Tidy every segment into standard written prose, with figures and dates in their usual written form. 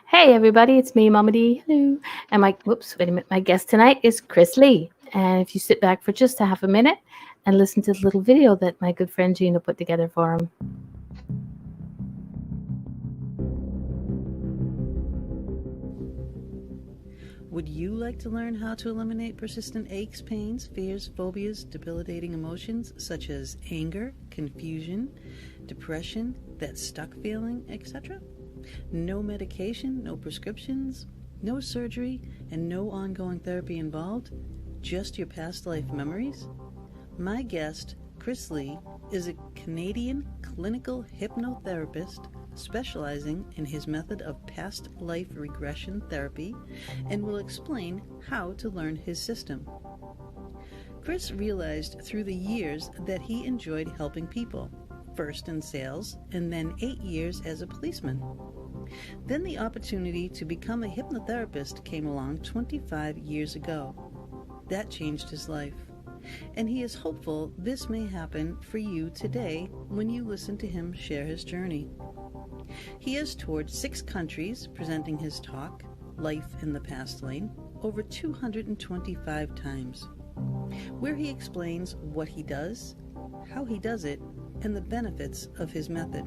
Hey everybody, it's me, Mama D. Hello. And whoops, wait a minute. My guest tonight is Chris Lee. And if you sit back for just a half a minute and listen to the little video that my good friend Gina put together for him. Would you like to learn how to eliminate persistent aches, pains, fears, phobias, debilitating emotions such as anger, confusion, depression, that stuck feeling, etc.? No medication, no prescriptions, no surgery, and no ongoing therapy involved? Just your past life memories? My guest, Chris Lee, is a Canadian clinical hypnotherapist specializing in his method of past life regression therapy and will explain how to learn his system. Chris realized through the years that he enjoyed helping people, first in sales and then 8 years as a policeman. Then the opportunity to become a hypnotherapist came along 25 years ago. That changed his life. And he is hopeful this may happen for you today when you listen to him share his journey. He has toured 6 countries presenting his talk, Life in the Past Lane, over 225 times, where he explains what he does, how he does it, and the benefits of his method.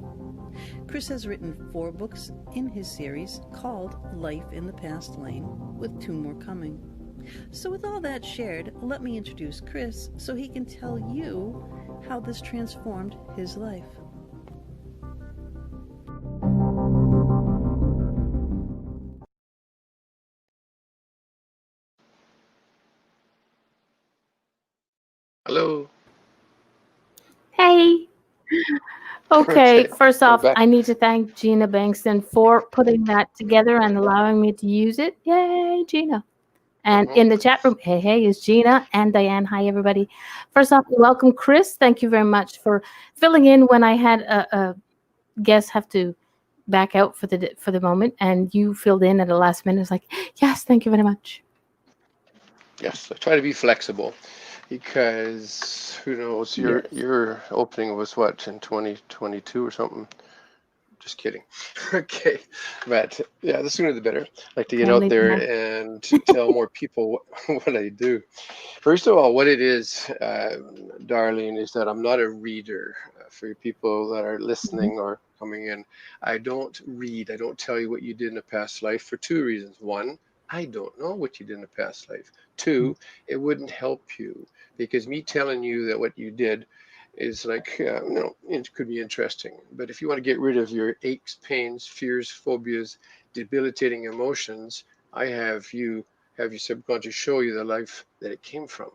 Chris has written 4 books in his series called Life in the Past Lane, with 2 more coming. So with all that shared, let me introduce Chris so he can tell you how this transformed his life. Hello. Hey. Okay, Okay, first we're off, back. I need to thank Gina Bankston for putting that together and allowing me to use it. Yay, Gina. And Hmm. in the chat room, hey, is Gina and Diane. Hi, everybody. First off, welcome, Chris. Thank you very much for filling in when I had a guest have to back out for the moment, and you filled in at the last minute. It's like, yes, thank you very much. Yes, I try to be flexible because who knows? Your Yes. your opening was what in 2022 or something? Just kidding. Okay, but yeah, the sooner the better. I like to get Can't out leave there them on. and tell more people what I do. First of all, what it is, Darlene, is that I'm not a reader. For you people that are Mhm. listening or coming in, I don't read. I don't tell you what you did in a past life for 2 reasons. One, I don't know what you did in a past life. Two, it wouldn't help you because me telling you that what you did is like, it could be interesting. But if you want to get rid of your aches, pains, fears, phobias, debilitating emotions, I have your subconscious show you the life that it came from.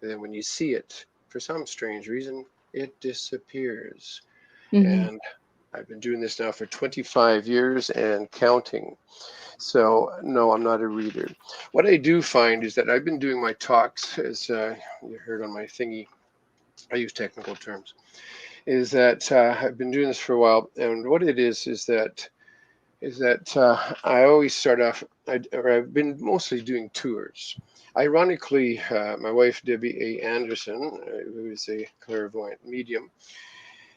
And then when you see it, for some strange reason, it disappears. Mhm. And I've been doing this now for 25 years and counting. So, no, I'm not a reader. What I do find is that I've been doing my talks, as you heard on my thingy, I use technical terms, is that I've been doing this for a while. And what it is that I always start off, or I've been mostly doing tours. Ironically, my wife, Debbie A. Anderson, who is a clairvoyant medium,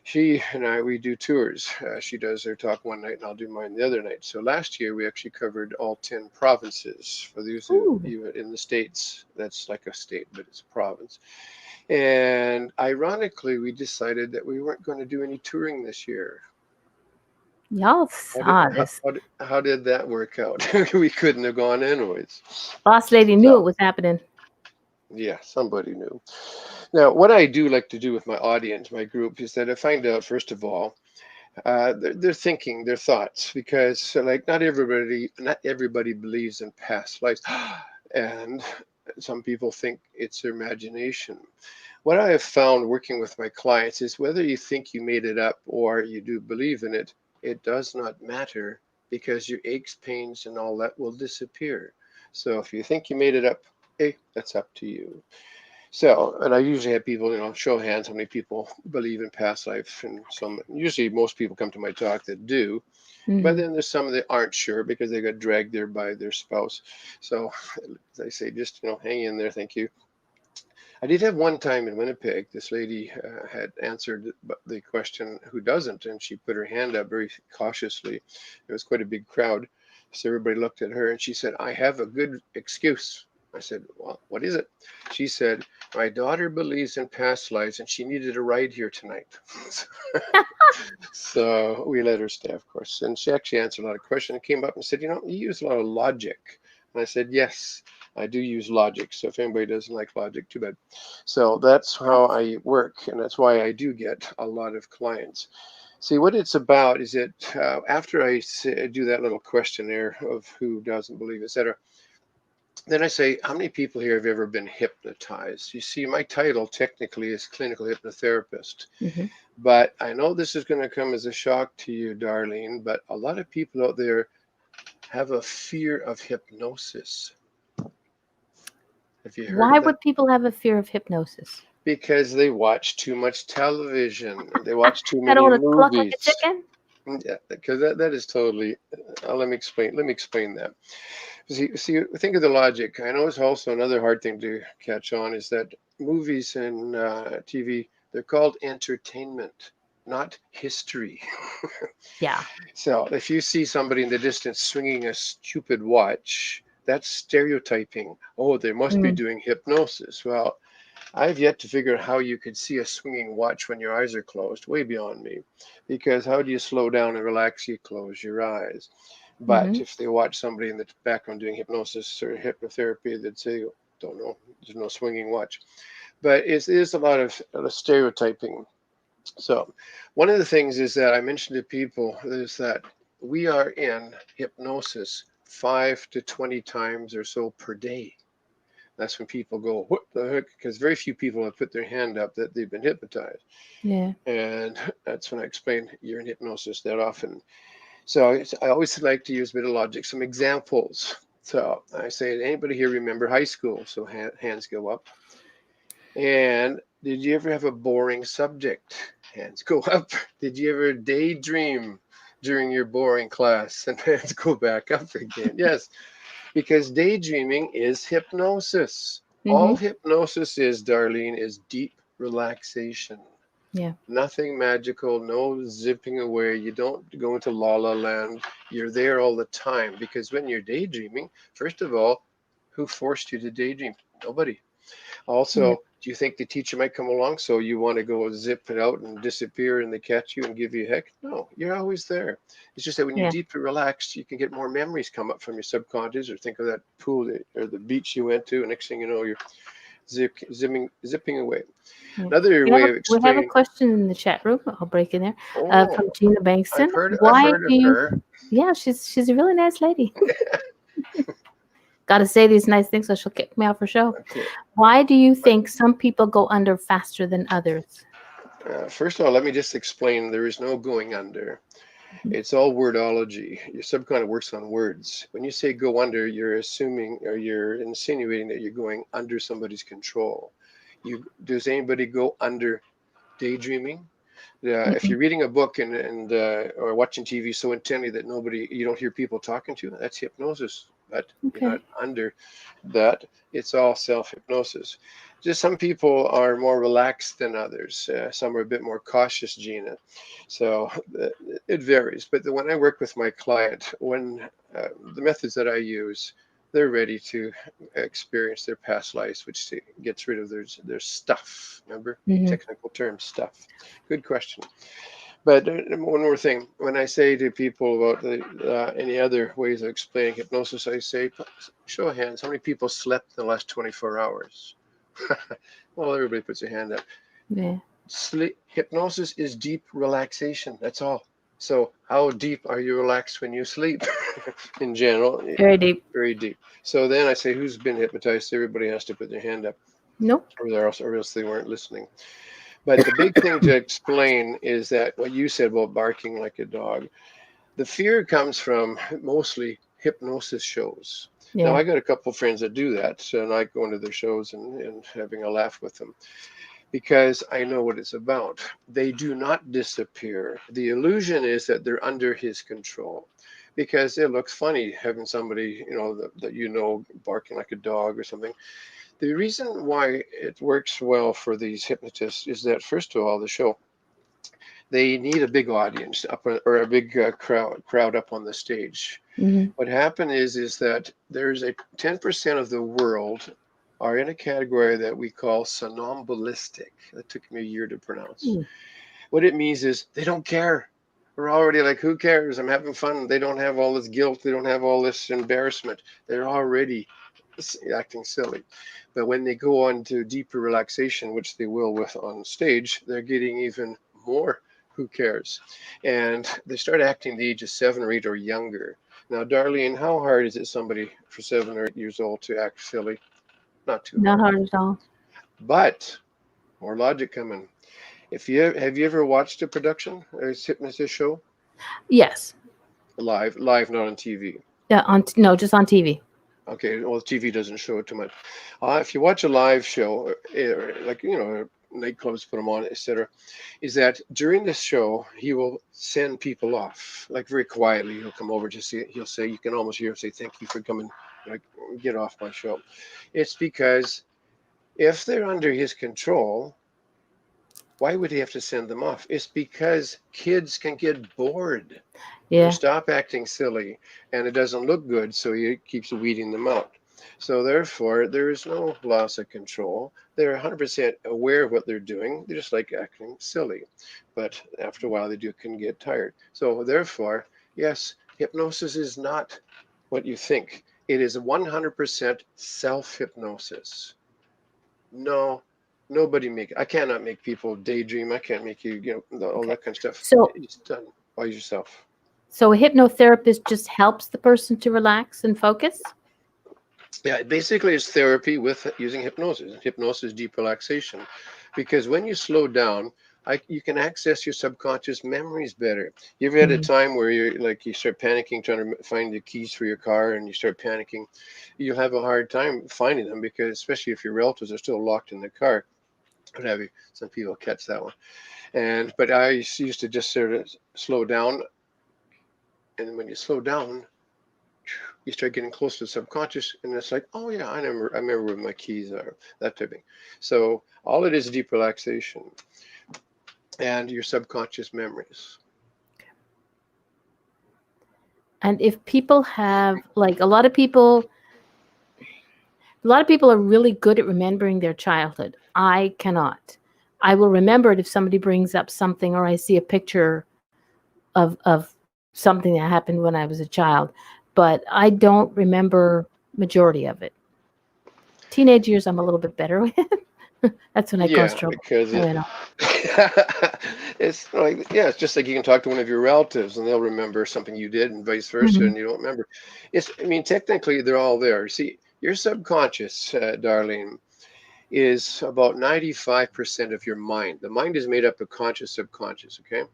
she and I, we do tours. She does her talk one night and I'll do mine the other night. So last year we actually covered all 10 provinces. For those of Ooh. you in the States, that's like a state, but it's a province. And ironically, we decided that we weren't going to do any touring this year. Y'all How did, saw how, this. how did, how did that work out? We couldn't have gone anyways. Boss lady knew it So, was happening. yeah, somebody knew. Now, what I do like to do with my audience, my group, is that I find out, first of all, their thinking, their thoughts, because like not everybody believes in past lives, and some people think it's their imagination. What I have found working with my clients is whether you think you made it up or you do believe in it, it does not matter because your aches, pains, and all that will disappear. So if you think you made it up, hey, that's up to you. So, and I usually have people, show of hands how many people believe in past life, and some. Usually, most people come to my talk that do, but Hmm. then there's some that aren't sure because they got dragged there by their spouse. So, as I say, just hang in there. Thank you. I did have one time in Winnipeg, this lady had answered the question, who doesn't? And she put her hand up very cautiously. It was quite a big crowd. So everybody looked at her and she said, I have a good excuse. I said, well, what is it? She said, my daughter believes in past lives and she needed a ride here tonight. So we let her stay, of course. And she actually answered a lot of questions and came up and said, you use a lot of logic. And I said, yes, I do use logic. So if anybody doesn't like logic, too bad. So that's how I work. And that's why I do get a lot of clients. See, what it's about is that after I do that little questionnaire of who doesn't believe, etc., then I say, how many people here have ever been hypnotized? You see, my title technically is clinical hypnotherapist. Mm-hmm. But I know this is going to come as a shock to you, Darlene, but a lot of people out there have a fear of hypnosis. Have you heard Why of that? would people have a fear of hypnosis? Because they watch too much television. They watch too I don't many want to cluck like a movies. chicken. Yeah, because that is totally. Let me explain. Let me explain that. See, think of the logic. I know it's also another hard thing to catch on is that movies and TV, they're called entertainment, not history. Yeah. So if you see somebody in the distance swinging a stupid watch, that's stereotyping. Oh, they must be Mm, doing hypnosis. Well, I've yet to figure out how you could see a swinging watch when your eyes are closed, way beyond me. Because how do you slow down and relax? You close your eyes. But mm-hmm. if they watch somebody in the background doing hypnosis or hypnotherapy, they'd say, don't know, there's no swinging watch. But it is a lot of stereotyping. So, one of the things is that I mentioned to people is that we are in hypnosis 5 to 20 times or so per day. That's when people go, what the heck? Because very few people have put their hand up that they've been hypnotized. Yeah. And that's when I explain you're in hypnosis that often. So I always like to use a bit of logic, some examples. So I say, anybody here remember high school? So hands go up. And did you ever have a boring subject? Hands go up. Did you ever daydream during your boring class? And hands go back up again. Yes, because daydreaming is hypnosis. Mm-hmm. All hypnosis is, Darlene, is deep relaxation. Yeah. Nothing magical, no zipping away. You don't go into la la land. You're there all the time because when you're daydreaming, first of all, who forced you to daydream? Nobody. Yeah. Also, do you think the teacher might come along so you want to go zip it out and disappear and they catch you and give you a heck? No, you're always there. It's just that when you're Yeah. deeply relaxed, you can get more memories come up from your subconscious or think of that pool or the beach you went to, and next thing you know, you're zipping away. Yeah. Another way of We have a explaining, question in the chat room. I'll break in there. oh, From Gina Bankston. I've Why heard do of you? her. Yeah, she's a really nice lady. Got to say these nice things, so she'll kick me out for show. Okay. Why do you think some people go under faster than others? First of all, let me just explain there is no going under. It's all wordology. Your subconscious works on words. When you say go under, you're assuming or you're insinuating that you're going under somebody's control. Does anybody go under daydreaming? If Mm-mm. you're reading a book and or watching TV so intently that you don't hear people talking to you, that's hypnosis. But you're Okay. not under that. It's all self-hypnosis. Just some people are more relaxed than others. Some are a bit more cautious, Gina. So it varies. But when I work with my client, when the methods that I use, they're ready to experience their past lives, which gets rid of their stuff. Remember, Mm-hmm. technical term stuff. Good question. But one more thing, when I say to people about any other ways of explaining hypnosis, I say, show of hands, how many people slept in the last 24 hours? Well, everybody puts their hand up. Yeah. Hypnosis is deep relaxation. That's all. So, how deep are you relaxed when you sleep? In general, Very deep. very deep. So then I say, who's been hypnotized? Everybody has to put their hand up, Nope. or else they weren't listening. But the big thing to explain is that what you said about barking like a dog, the fear comes from mostly hypnosis shows. Now, Yeah. I got a couple of friends that do that, and I go into their shows and having a laugh with them because I know what it's about. They do not disappear. The illusion is that they're under his control because it looks funny having somebody, that barking like a dog or something. The reason why it works well for these hypnotists is that, first of all, the show, they need a big audience up or a big crowd up on the stage. Hmm. What happened is that there's a 10% of the world are in a category that we call somnambulistic. That took me a year to pronounce. What it means is they don't care. We're already like, who cares? I'm having fun. They don't have all this guilt. They don't have all this embarrassment. They're already acting silly. But when they go on to deeper relaxation, which they will with on stage, they're getting even more who cares. And they start acting the age of 7 or 8 or younger. Now, Darlene, how hard is it somebody for 7 or 8 years old to act silly? Not too Not hard. hard at all. But more logic coming. If you have you ever watched a production, a hypnotist show? Yes. Live, not on TV. Yeah. No, just on TV. Okay, well, TV doesn't show it too much. If you watch a live show, like nightclubs put them on, etc., is that during this show he will send people off, like very quietly. He'll come over to see. He'll say, you can almost hear him say, "Thank you for coming. Like, get off my show." It's because if they're under his control, why would he have to send them off? It's because kids can get bored. They Yeah. stop acting silly, and it doesn't look good, so he keeps weeding them out. So therefore, there is no loss of control. They're 100% aware of what they're doing. They just like acting silly, but after a while, they can get tired. So therefore, yes, hypnosis is not what you think. It is 100% self-hypnosis. No, nobody make. I cannot make people daydream. I can't make you, all Okay. that kind of stuff. So, It's done by yourself. so a hypnotherapist just helps the person to relax and focus. Yeah, basically it's therapy with using hypnosis. Hypnosis, deep relaxation, because when you slow down, you can access your subconscious memories better. You ever had a Hmm. time where you start panicking trying to find the keys for your car, and you start panicking? You'll have a hard time finding them because, especially if your relatives are still locked in the car, what have you. Some people catch that one. But I used to just sort of slow down, and when you slow down, you start getting close to the subconscious, and it's like, oh yeah, I remember where my keys are, that type of thing. So all it is deep relaxation and your subconscious memories. And if people have, like, a lot of people are really good at remembering their childhood. I cannot. I will remember it if somebody brings up something or I see a picture of something that happened when I was a child, but I don't remember majority of it. Teenage years, I'm a little bit better with. That's when I cause Yeah, trouble. because I know. it's like, yeah, it's just like you can talk to one of your relatives and they'll remember something you did and vice versa, Hmm. and you don't remember. I mean, technically they're all there. See, your subconscious, Darlene, is about 95% of your mind. The mind is made up of conscious, subconscious, okay?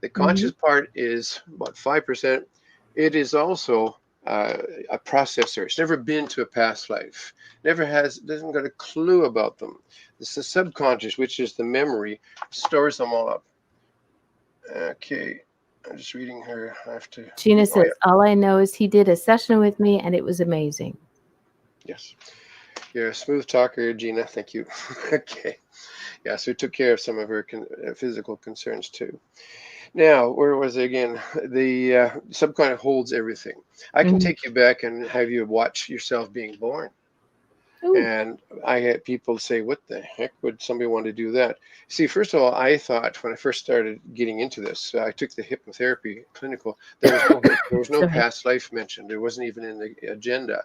The Hmm. conscious part is about 5%. It is also a processor. It's never been to a past life, doesn't got a clue about them. It's the subconscious, which is the memory, stores them all up. Okay, I'm just reading here. I have to Gina read. Oh, says, yeah, all I know is he did a session with me and it was amazing. yes. You're a smooth talker, Gina. Thank you. Okay. Yeah, so we took care of some of her physical concerns too. Now, where was it again? The subconscious holds everything. I can Hmm. take you back and have you watch yourself being born. Ooh. And I had people say, what the heck would somebody want to do that? See, first of all, I thought when I first started getting into this, I took the hypnotherapy clinical. There was no Sorry. past life mentioned. It wasn't even in the agenda.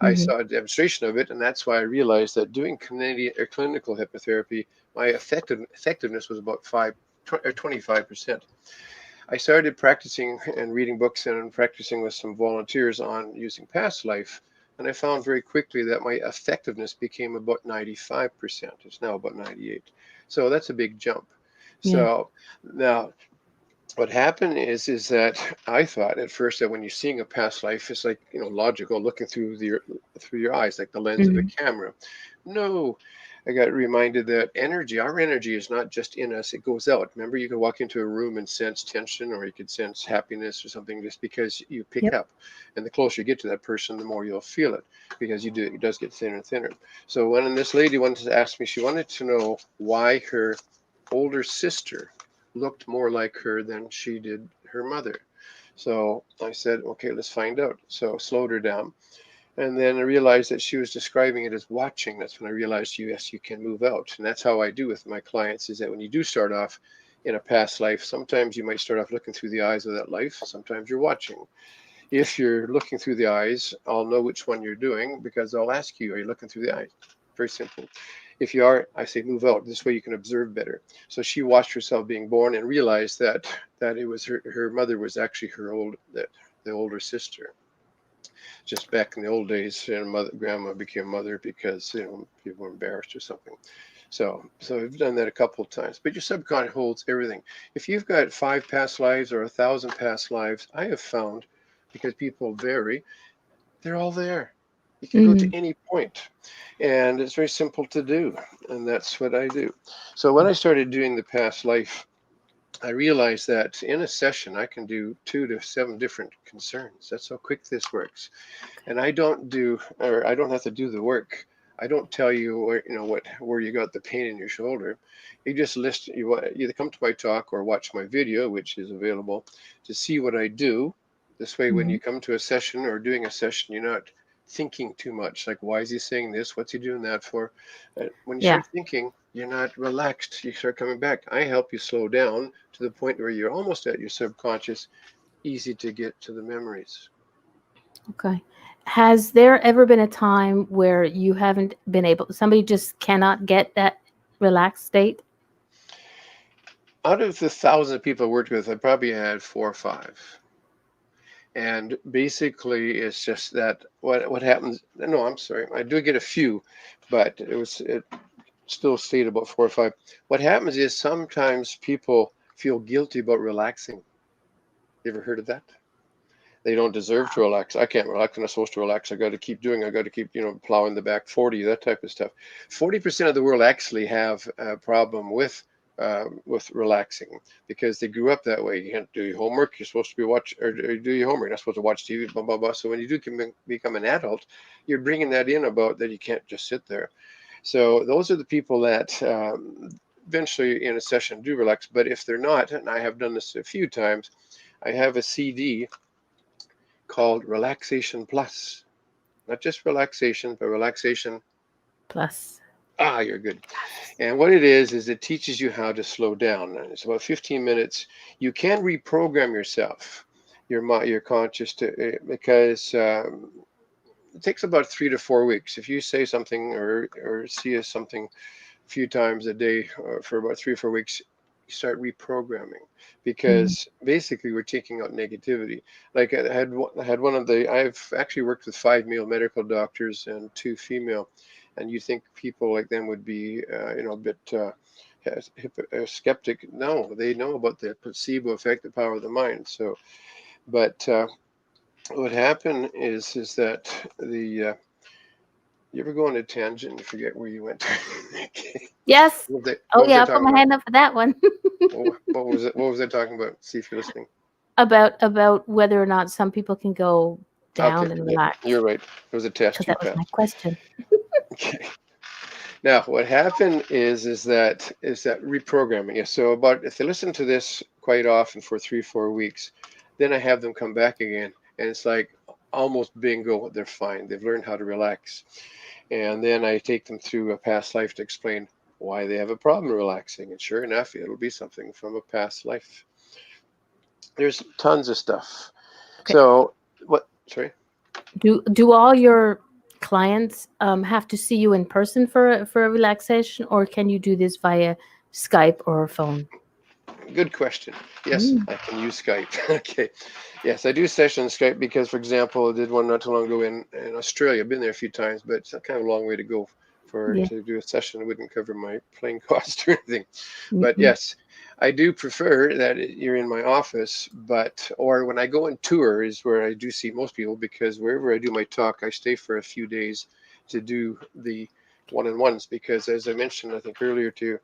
I Hmm. saw a demonstration of it, and that's why I realized that doing Canadian or clinical hypnotherapy, my effectiveness was about 25%. I started practicing and reading books and practicing with some volunteers on using past life. And I found very quickly that my effectiveness became about 95%. It's now about 98. So that's a big jump. Yeah. So now what happened is that I thought at first that when you're seeing a past life, it's like, logical, looking through your eyes, like the lens of a Hmm. camera. No, I got reminded that our energy is not just in us, it goes out. Remember, you can walk into a room and sense tension, or you could sense happiness or something just because you pick Yep. up. And the closer you get to that person, the more you'll feel it, because it does get thinner and thinner. So when this lady wanted to ask me, she wanted to know why her older sister looked more like her than she did her mother. So I said, okay, let's find out. So slowed her down. And then I realized that she was describing it as watching. That's when I realized, yes, you can move out. And that's how I do with my clients, is that when you do start off in a past life, sometimes you might start off looking through the eyes of that life. Sometimes you're watching. If you're looking through the eyes, I'll know which one you're doing because I'll ask you, are you looking through the eyes? Very simple. If you are, I say move out. This way you can observe better. So she watched herself being born and realized that it was her mother was actually the older sister. Just back in the old days, grandma became mother because people were embarrassed or something. So I've done that a couple of times. But your subconscious holds everything. If you've got 5 past lives or 1,000 past lives, I have found, because people vary, they're all there. You can go to Mm. any point, and it's very simple to do, and that's what I do. So when I started doing the past life, I realized that in a session I can do 2 to 7 different concerns. That's how quick this works. And I don't have to do the work. I don't tell you where you got the pain in your shoulder. You just you either come to my talk or watch my video, which is available, to see what I do. This way, when Mhm. you come to a session or doing a session, you're not thinking too much. Like, why is he saying this? What's he doing that for? When you Yeah. start thinking, you're not relaxed. You start coming back. I help you slow down to the point where you're almost at your subconscious, easy to get to the memories. Okay. Has there ever been a time where you haven't been able, somebody just cannot get that relaxed state? Out of the thousands of people I worked with, I probably had 4 or 5. And basically, it's just that what happens. No, I'm sorry, I do get a few, but it still stayed about 4 or 5. What happens is sometimes people feel guilty about relaxing. You ever heard of that? They don't deserve to relax. I can't relax. I'm not supposed to relax. I got to keep doing. I got to keep, plowing the back 40, that type of stuff. 40% of the world actually have a problem with relaxing because they grew up that way. You can't do your homework. You're supposed to be watch or do your homework. You're not supposed to watch TV. Blah blah blah. So when you do become an adult, you're bringing that in about that you can't just sit there. So those are the people that eventually in a session do relax. But if they're not, and I have done this a few times, I have a CD called Relaxation Plus. Not just relaxation, but relaxation. Plus. Ah, you're good. And what it is it teaches you how to slow down. It's about 15 minutes. You can reprogram yourself, your conscious, because it takes about 3 to 4 weeks. If you say something or see something a few times a day for about 3 or 4 weeks, you start reprogramming Mhm. because basically we're taking out negativity. Like I had one of the I've actually worked with 5 male medical doctors and 2 female, and you think people like them would be a bit skeptic. No, they know about the placebo effect, the power of the mind. So, but what happened is that the you ever go on a tangent and forget where you went? Okay. Yes. Oh, What was I yeah. I'll put talking my about? hand up for that one. What was it? What was I talking about? See if you're listening. About whether or not some people can go Okay, down and yeah, relax, you're right. It was a because test you that was my passed. question. Okay. Now, what happened is that reprogramming. Yeah, so about if they listen to this quite often for 3 or 4 weeks, then I have them come back again, and it's like almost bingo. They're fine. They've learned how to relax, and then I take them through a past life to explain why they have a problem relaxing. And sure enough, it'll be something from a past life. There's tons of stuff. Okay. So what? Sorry. Do all your clients have to see you in person for a relaxation, or can you do this via Skype or phone? Good question. Yes, Mm. I can use Skype. Okay. Yes, I do session Skype because, for example, I did one not too long ago in Australia. I've been there a few times, but it's a kind of a long way to go for Yeah. to do a session. It wouldn't cover my plane cost or anything. But Mm-mm. yes, I do prefer that you're in my office, but or when I go on tour is where I do see most people because wherever I do my talk, I stay for a few days to do the one-on-ones because as I mentioned, I think earlier too,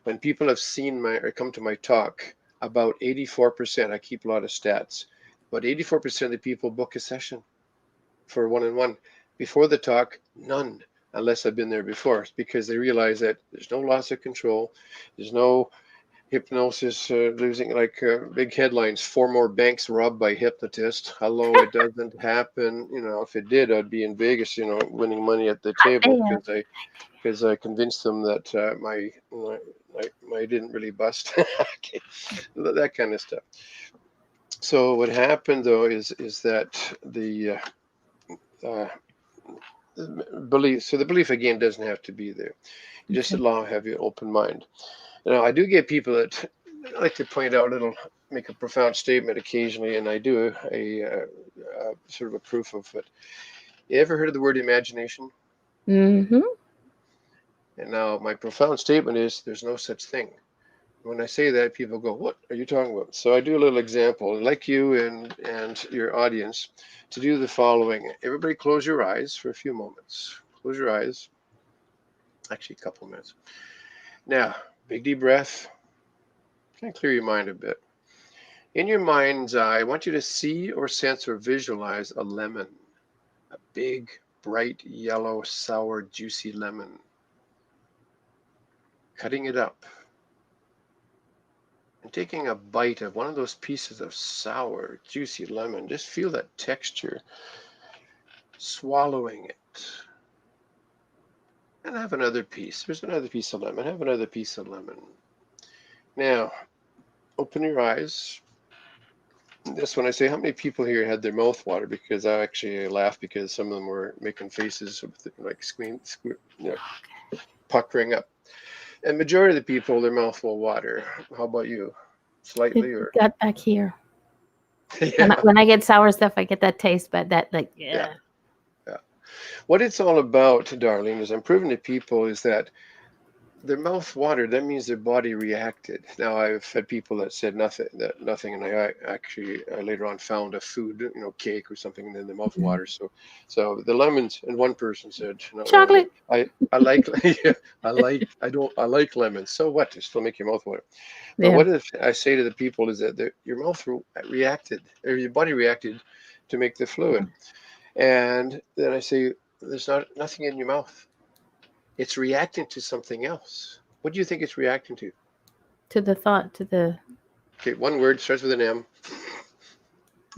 when people have seen my or come to my talk, about 84%, I keep a lot of stats, but 84% of the people book a session for one-on-one. Before the talk, none, unless I've been there before, because they realize that there's no loss of control, there's no hypnosis losing like big headlines, 4 more banks robbed by hypnotist. Hello, it doesn't happen. If it did, I'd be in Vegas, winning money at the table Damn. because I convinced them that my didn't really bust. Okay, that kind of stuff. So what happened though is that uh, the belief. So the belief again doesn't have to be there. You just Okay. allow have your open mind. Now I do get people that like to point out make a profound statement occasionally, and I do a sort of a proof of it. You ever heard of the word imagination? Mm-hmm. And now my profound statement is there's no such thing. When I say that, people go, "What are you talking about?" So I do a little example, and like you and your audience, to do the following. Everybody, close your eyes for a few moments. Close your eyes. Actually, a couple minutes. Now, big deep breath. Kind of clear your mind a bit. In your mind's eye, I want you to see or sense or visualize a lemon, a big, bright, yellow, sour, juicy lemon. Cutting it up and taking a bite of one of those pieces of sour, juicy lemon. Just feel that texture. Swallowing it. And have another piece. There's another piece of lemon. Have another piece of lemon. Now, open your eyes. That's when I say, how many people here had their mouth water? Because I actually laughed because some of them were making faces like puckering up. And majority of the people, their mouth will water. How about you? It Slightly or got back here. When I, yeah, when I get sour stuff, I get that taste, but that like yeah, yeah. yeah. What it's all about, Darlene, is I'm proving to people is that their mouth watered. That means their body reacted. Now I've had people that said nothing, and I later on found a food, cake or something, and then the mouth Mhm. water. So the lemons, and one person said, no, wait a minute, Chocolate. I like, yeah, I like lemons. So what? They still make your mouth water. But Yeah. what if I say to the people is that your mouth reacted, or your body reacted to make the fluid, and then I say there's nothing in your mouth. It's reacting to something else. What do you think it's reacting to? To the thought, to the Okay, one word starts with an M.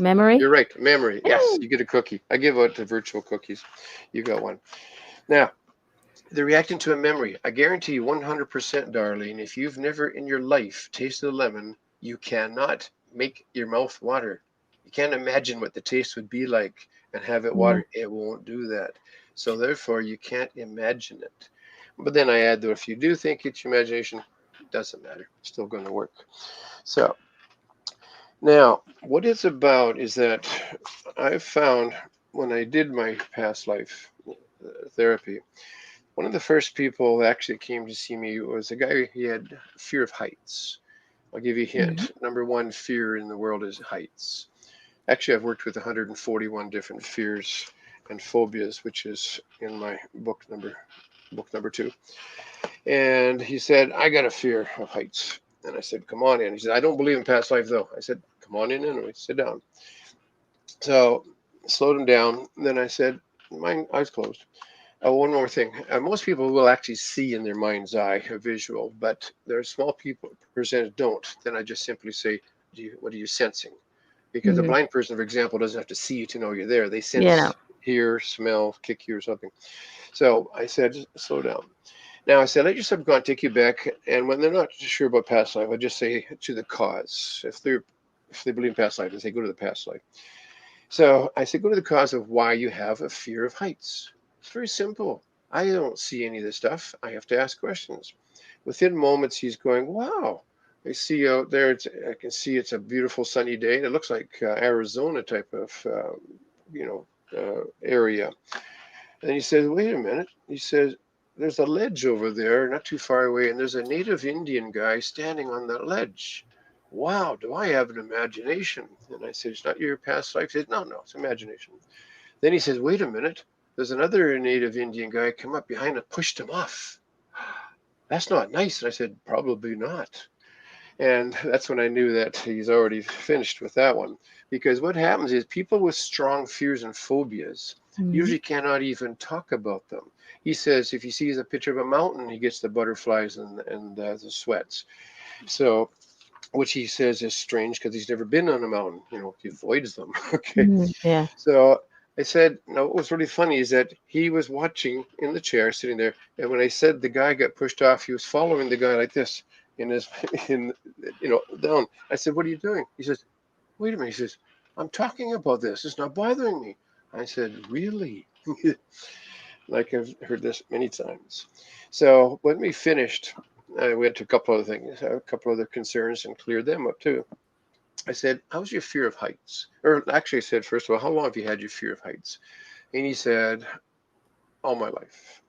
memory. You're right, memory. Yes, Hey. you get a cookie. I give out the virtual cookies. You got one. Now, they're reacting to a memory. I guarantee you 100%, Darlene, if you've never in your life tasted a lemon, you cannot make your mouth water. You can't imagine what the taste would be like and have it Yeah. water. It won't do that. So therefore, you can't imagine it. But then I add that if you do think it's your imagination, it doesn't matter. It's still going to work. So now, what it's about is that I've found when I did my past life therapy, one of the first people that actually came to see me was a guy. He had fear of heights. I'll give you a Mhm. hint. Number one fear in the world is heights. Actually, I've worked with 141 different fears and phobias, which is in my book number 2. And he said, I got a fear of heights. And I said, come on in. He said, I don't believe in past life, though. I said, come on in anyway, sit down. So slowed him down. Then I said, my eyes closed. One more thing. Most people will actually see in their mind's eye a visual, but there are small people percentage don't. Then I just simply say, what are you sensing? Because a Mhm. blind person, for example, doesn't have to see you to know you're there. They You know. sense, hear, smell, kick you or something. So I said, just slow down. Now I said, let your subconscious take you back, and when they're not sure about past life, I just say to the cause. If they believe in past life, they say go to the past life. So I said, go to the cause of why you have a fear of heights. It's very simple. I don't see any of this stuff. I have to ask questions. Within moments, he's going, wow. I see out there. I can see it's a beautiful sunny day, and it looks like Arizona type of, area. And he says, wait a minute. He says, there's a ledge over there, not too far away, and there's a native Indian guy standing on that ledge. Wow, do I have an imagination? And I said, it's not your past life. He said, no, it's imagination. Then he says, wait a minute. There's another native Indian guy come up behind and pushed him off. That's not nice. And I said, probably not. And that's when I knew that he's already finished with that one. Because what happens is people with strong fears and phobias Mhm. usually cannot even talk about them. He says if he sees a picture of a mountain, he gets the butterflies and the sweats. So, which he says is strange because he's never been on a mountain. He avoids them. Okay. Yeah. So I said, no, what was really funny is that he was watching in the chair, sitting there, and when I said the guy got pushed off, he was following the guy like this in his, in, down. I said, what are you doing? He says, wait a minute. He says, I'm talking about this. It's not bothering me. I said, really? Like I've heard this many times. So when we finished, I went to a couple other things, a couple other concerns, and cleared them up too. I said, how's your fear of heights? Or actually, I said, first of all, how long have you had your fear of heights? And he said, all my life.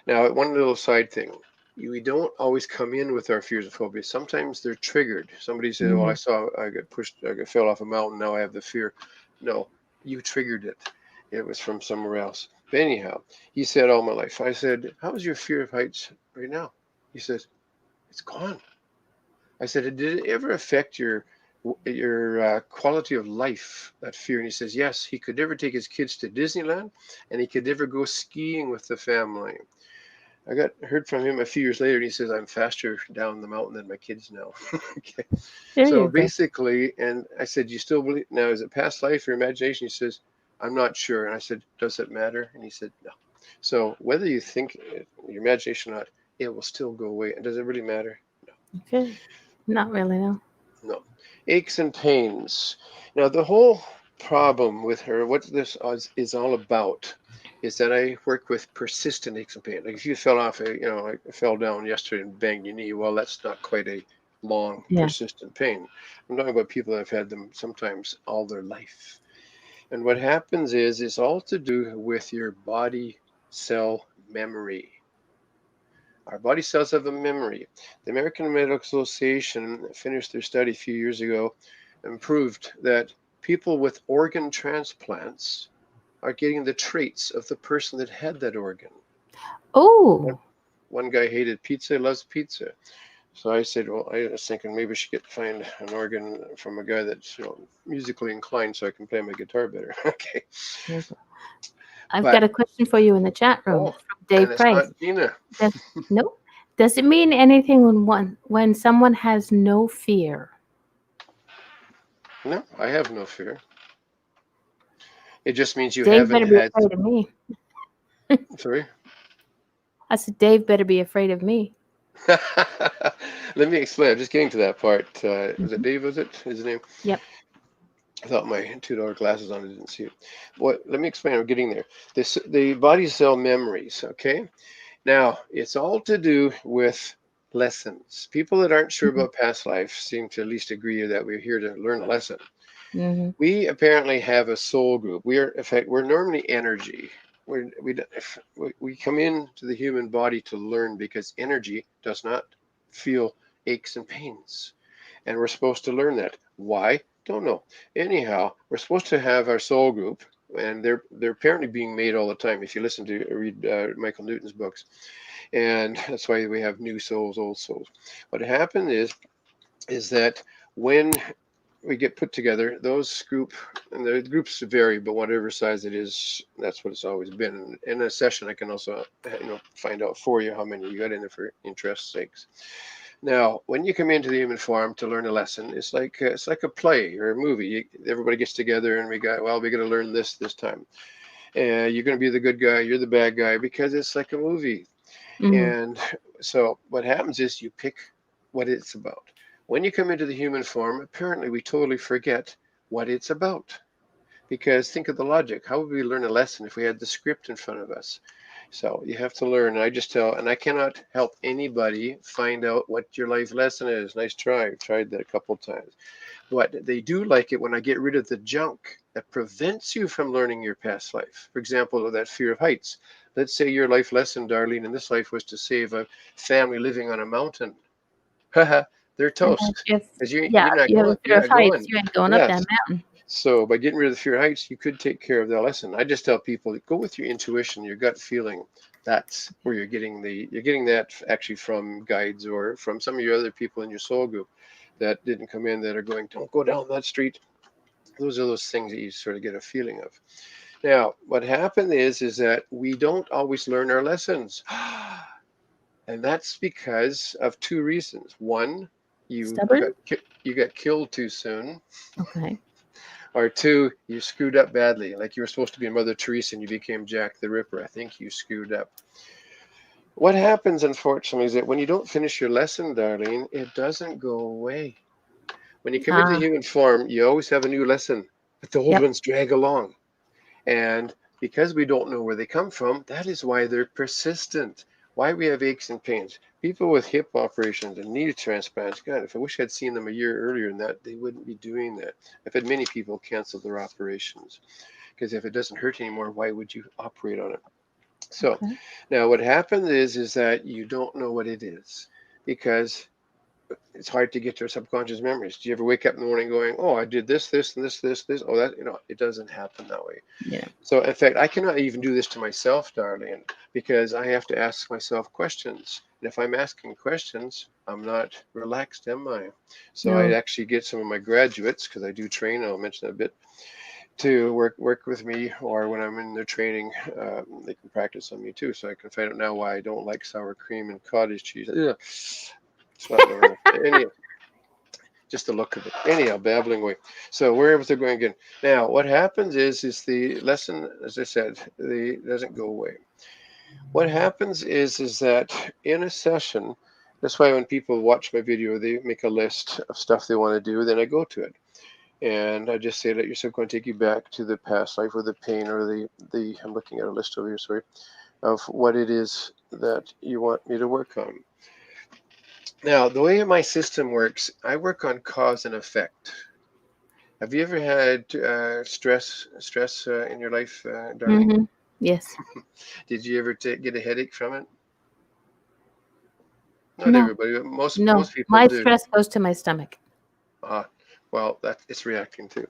Now, one little side thing. We don't always come in with our fears and phobias. Sometimes they're triggered. Somebody said, "Oh, Mhm. I got pushed, fell off a mountain. Now I have the fear." No, you triggered it. It was from somewhere else. But anyhow, he said, "All my life." I said, "How's your fear of heights right now?" He says, "It's gone." I said, "Did it ever affect your quality of life, that fear?" And he says, "Yes." He could never take his kids to Disneyland, and he could never go skiing with the family. I got heard from him a few years later, and he says, "I'm faster down the mountain than my kids now." Okay. There So you go. basically, and I said, "You still believe now? Is it past life or imagination?" He says, "I'm not sure." And I said, "Does it matter?" And he said, "No." So whether you think your imagination or not, it will still go away. And does it really matter? Okay. Not really, no. No. Aches and pains. Now, the whole problem with her, what this is all about, is that I work with persistent aches and pain. Like if you fell off, like fell down yesterday and banged your knee, well, that's not quite a long, Yeah. persistent pain. I'm talking about people that have had them sometimes all their life. And what happens is, it's all to do with your body cell memory. Our body cells have a memory. The American Medical Association finished their study a few years ago and proved that people with organ transplants are getting the traits of the person that had that organ. One, Oh, one guy hated pizza, loves pizza. So I said, well, I was thinking maybe I should find an organ from a guy that's musically inclined so I can play my guitar better. Okay. there you go. I've got But, a question for you in the chat room oh, from and Dave it's Price. not Gina. Does, no. Does it mean anything when someone has no fear? No, I have no fear. It just means you Dave haven't better be had, afraid of me. sorry? I said Dave better be afraid of me. Let me explain. I'm just getting to that part. Was it Mhm. Dave? Was it his name? Yep. I thought my $2 glasses on. I didn't see it. What? Let me explain. I'm getting there. The body cell memories. Okay. Now it's all to do with lessons. People that aren't sure Mhm. about past life seem to at least agree that we're here to learn a lesson. Mhm. We apparently have a soul group. We are, in fact, we're normally energy. We come into the human body to learn because energy does not feel aches and pains. And we're supposed to learn that. Why? Don't know. Anyhow, we're supposed to have our soul group, and they're apparently being made all the time. If you listen to read Michael Newton's books, and that's why we have new souls, old souls. What happened is that when we get put together, those and the groups vary, but whatever size it is, that's what it's always been. In a session, I can also, find out for you how many you got in there for interest's sakes. Now, when you come into the human form to learn a lesson, it's like a play or a movie. Everybody gets together and we got to learn this time. You're going to be the good guy, you're the bad guy because it's like a movie. Mhm. And so what happens is you pick what it's about. When you come into the human form, apparently we totally forget what it's about. Because think of the logic. How would we learn a lesson if we had the script in front of us? So you have to learn. I just tell, and I cannot help anybody find out what your life lesson is. Nice try. I've tried that a couple of times. But they do like it when I get rid of the junk that prevents you from learning your past life. For example, that fear of heights. Let's say your life lesson, Darlene, in this life was to save a family living on a mountain. Haha, they're And toast if because you yeah, you're not you have a going. fear You're of not heights, going. you ain't going up that Yes. mountain. So by getting rid of the fear of heights, you could take care of that lesson. I just tell people go with your intuition, your gut feeling. That's where you're getting that actually from guides or from some of your other people in your soul group that didn't come in that are going, don't go down that street. Those are those things that you sort of get a feeling of. Now, what happened is that we don't always learn our lessons. And that's because of two reasons. One, Stubborn? you got killed too soon, Okay. or two, you screwed up badly, like you were supposed to be Mother Teresa and you became Jack the Ripper. I think you screwed up. What happens, unfortunately, is that when you don't finish your lesson, Darlene, it doesn't go away. When you come into Ah, human form, you always have a new lesson, but the old yep. ones drag along. And because we don't know where they come from, that is why they're persistent. Why we have aches and pains. People with hip operations and knee transplants, God, if I wish I'd seen them a year earlier in that, they wouldn't be doing that. I've had many people cancel their operations because if it doesn't hurt anymore, why would you operate on it? So Okay. now what happens is that you don't know what it is because it's hard to get to our subconscious memories. Do you ever wake up in the morning going, "Oh, I did this, this, and this"? Oh, that it doesn't happen that way. Yeah. So, in fact, I cannot even do this to myself, darling, because I have to ask myself questions. And if I'm asking questions, I'm not relaxed, am I? So, I No. actually get some of my graduates, because I do train, I'll mention that a bit, to work with me, or when I'm in their training, they can practice on me too. So I can find out now why I don't like sour cream and cottage cheese. Ugh, it's not normal. Anyhow, just the look of it. Anyhow, babbling away. So wherever they're going again. Now, what happens is the lesson, as I said, the doesn't go away. What happens is that in a session, that's why when people watch my video, they make a list of stuff they want to do, then I go to it. And I just say, let yourself go and take you back to the past life or the pain or the I'm looking at a list over here, sorry, of what it is that you want me to work on. Now, the way my system works, I work on cause and effect. Have you ever had stress in your life, darling? Mm-hmm. Yes. Did you ever get a headache from it? Not No. everybody, but most No. people My do. stress goes to my stomach. Uh, well, that it's reacting to.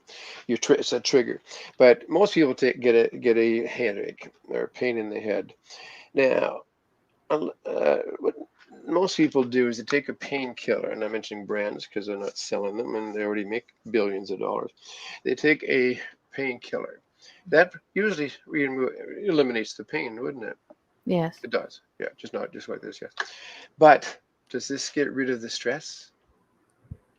It's a trigger, but most people get a headache or pain in the head. Now, what most people do is they take a painkiller, and I'm mentioning brands because they're not selling them and they already make billions of dollars. They take a painkiller. That usually eliminates the pain, wouldn't it? Yes. It does. Yeah, just not just like this, yes. But does this get rid of the stress?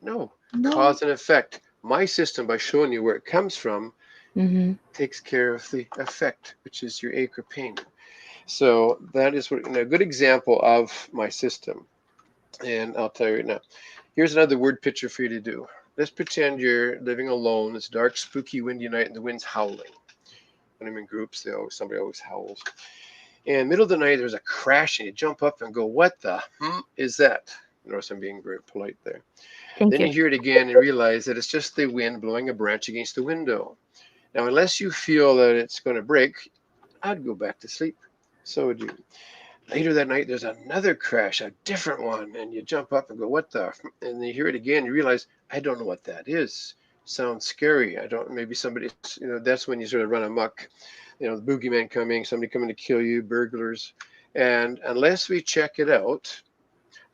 No. No. Cause and effect. My system, by showing you where it comes from, Mm-hmm. takes care of the effect, which is your ache or pain. So that is a good example of my system. And I'll tell you right now. Here's another word picture for you to do. Let's pretend you're living alone. It's a dark, spooky, windy night, and the wind's howling. When I'm in groups, somebody always howls. And in the middle of the night, there's a crash, and you jump up and go, "What the is that?" Notice I'm being very polite there. Thank Then you. you hear it again and realize that it's just the wind blowing a branch against the window. Now, unless you feel that it's going to break, I'd go back to sleep. So would you. Later that night, there's another crash, a different one, and you jump up and go, "What the?" And you hear it again, you realize, I don't know what that is. Sounds scary. I don't, maybe somebody, that's when you sort of run amok. The boogeyman coming, somebody coming to kill you, burglars. And unless we check it out,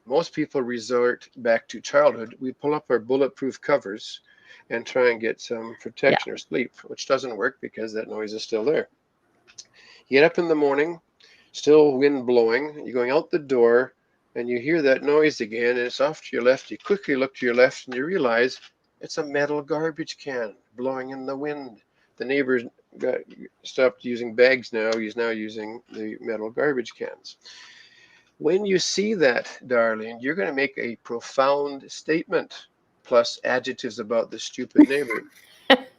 most people resort back to childhood. We pull up our bulletproof covers and try and get some Yeah. protection or sleep, which doesn't work because that noise is still there. You get up in the morning, still wind blowing. You're going out the door and you hear that noise again, and it's off to your left. You quickly look to your left and you realize it's a metal garbage can blowing in the wind. The neighbors got stopped using bags now. He's now using the metal garbage cans. When you see that, darling, you're going to make a profound statement plus adjectives about the stupid neighbor.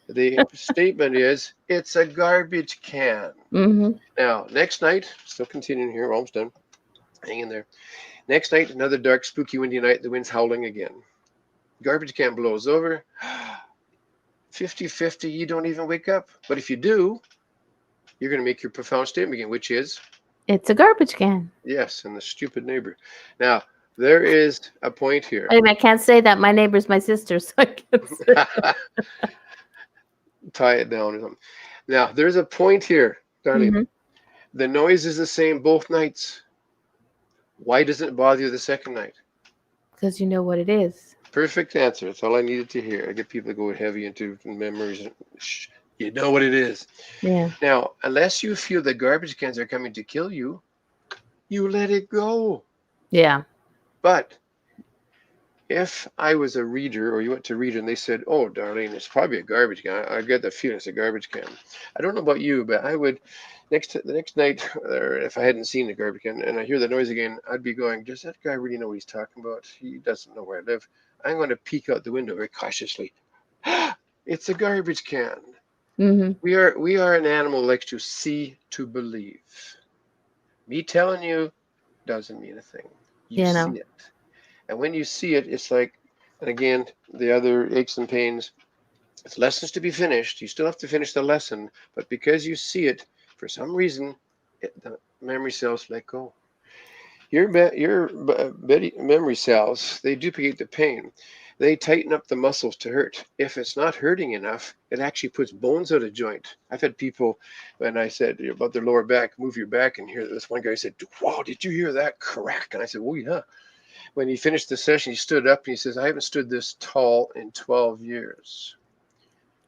The statement is, it's a garbage can. Mm-hmm. Now, next night, still continuing here, almost done. Hang in there. Next night, another dark, spooky, windy night. The wind's howling again. Garbage can blows over. 50-50, you don't even wake up. But if you do, you're going to make your profound statement again, which is, It's a garbage can. yes, and the stupid neighbor. Now, there is a point here. I can't say that. My neighbor's my sister, so I can't say. Tie it down or something. Now, there's a point here, darling. Mm-hmm. The noise is the same both nights. Why doesn't it bother you the second night? Because you know what it is. Perfect answer. That's all I needed to hear. I get people to go heavy into memories. Shh, you know what it is. Yeah. Now, unless you feel the garbage cans are coming to kill you, you let it go. Yeah. But If I was a reader, or you went to read and they said, "Oh, Darlene, it's probably a garbage can," I get the feeling it's a garbage can. I don't know about you, but I would the next night, or if I hadn't seen the garbage can and I hear the noise again, I'd be going, "Does that guy really know what he's talking about? He doesn't know where I live." I'm going to peek out the window very cautiously. It's a garbage can. Mm-hmm. We are an animal that likes to see to believe. Me telling you doesn't mean a thing. You You see know. it. And when you see it, it's like, and again, the other aches and pains, it's lessons to be finished. You still have to finish the lesson, but because you see it, for some reason, the memory cells let go. Your memory cells, they duplicate the pain. They tighten up the muscles to hurt. If it's not hurting enough, it actually puts bones out of joint. I've had people, when I said about their lower back, move your back, and here this one guy said, "Wow, did you hear that crack?" And I said, "Oh yeah." When he finished the session, he stood up and he says, "I haven't stood this tall in 12 years."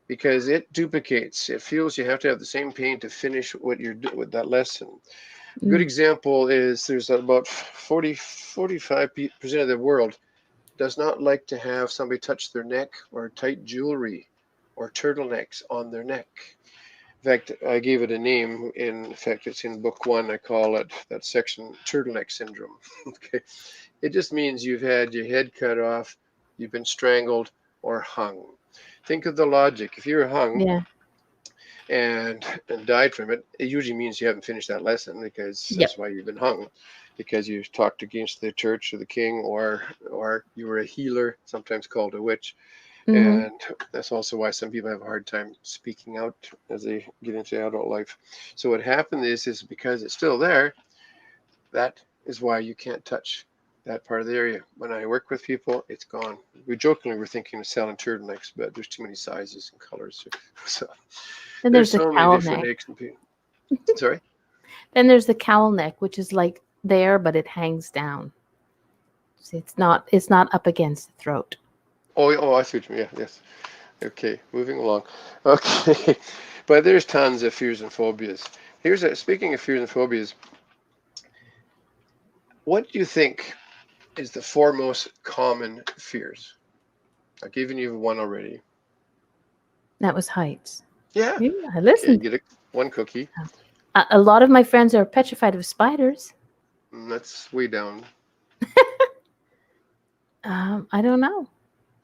Because it duplicates. It feels you have to have the same pain to finish what you're doing with that lesson. A good Mm. example is there's about 45% of the world does not like to have somebody touch their neck or tight jewelry or turtlenecks on their neck. In fact, I gave it a name. In fact, it's in book one. I call it that section turtleneck syndrome. Okay. It just means you've had your head cut off, you've been strangled or hung. Think of the logic. If you're hung Yeah. and died from it, it usually means you haven't finished that lesson because Yep. that's why you've been hung, because you talked against the church or the king, or you were a healer, sometimes called a witch. Mm-hmm. And that's also why some people have a hard time speaking out as they get into adult life. So what happened is because it's still there, that is why you can't touch that part of the area. When I work with people, it's gone. We jokingly were thinking of selling turtlenecks, but there's too many sizes and colors. So Then there's there's the so many cowl different neck. aches and pains. Sorry? Then there's the cowl neck, which is like there, but it hangs down. See, it's not up against the throat. Oh, I see what you mean. Yeah, yes. Okay, moving along. Okay, but there's tons of fears and phobias. Speaking of fears and phobias, what do you think is the four most common fears? I've given you one already. That was heights. Yeah. Yeah, I Okay, listened. get one cookie. A lot of my friends are petrified of spiders. That's way down. I don't know.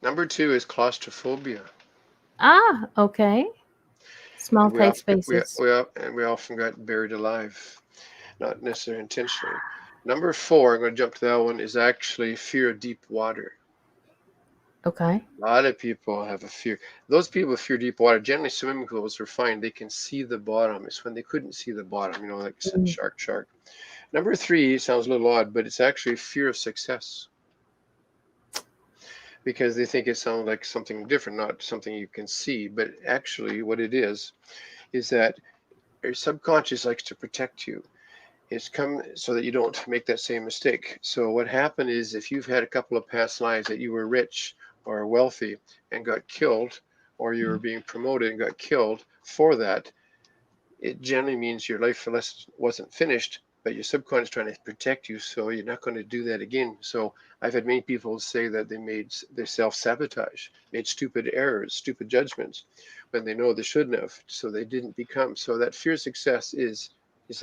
Number two is claustrophobia. Ah, okay. Small And tight spaces. we often got buried alive, not necessarily intentionally. Number four, I'm going to jump to that one, is actually fear of deep water. Okay. A lot of people have a fear. Those people with fear of deep water, generally swimming pools are fine. They can see the bottom. It's when they couldn't see the bottom, like I said, Mm. shark. Number three sounds a little odd, but it's actually fear of success because they think it sounds like something different, not something you can see. But actually, what it is that your subconscious likes to protect you. It's come so that you don't make that same mistake. So what happened is if you've had a couple of past lives that you were rich or wealthy and got killed, or you were being promoted and got killed for that, it generally means your life wasn't finished, but your subconscious is trying to protect you, so you're not going to do that again. So I've had many people say that they self-sabotage, made stupid errors, stupid judgments when they know they shouldn't have, so they didn't become. So that fear of success is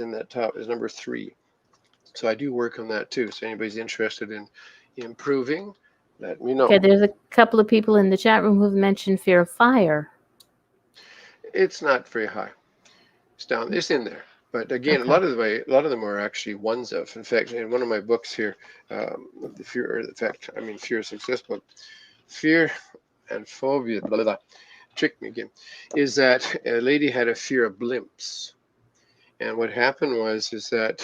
in that top, is number three. So I do work on that too. So anybody's interested in improving, let me Okay, know. there's a couple of people in the chat room who've mentioned fear of fire. It's not very high. It's down. It's in there. But again, Okay. a lot of them are actually ones of. In fact, in one of my books here, the fear, or in fact, I mean, fear of success book, fear and phobia, blah, blah, blah, tricked me again, is that a lady had a fear of blimps. And what happened is that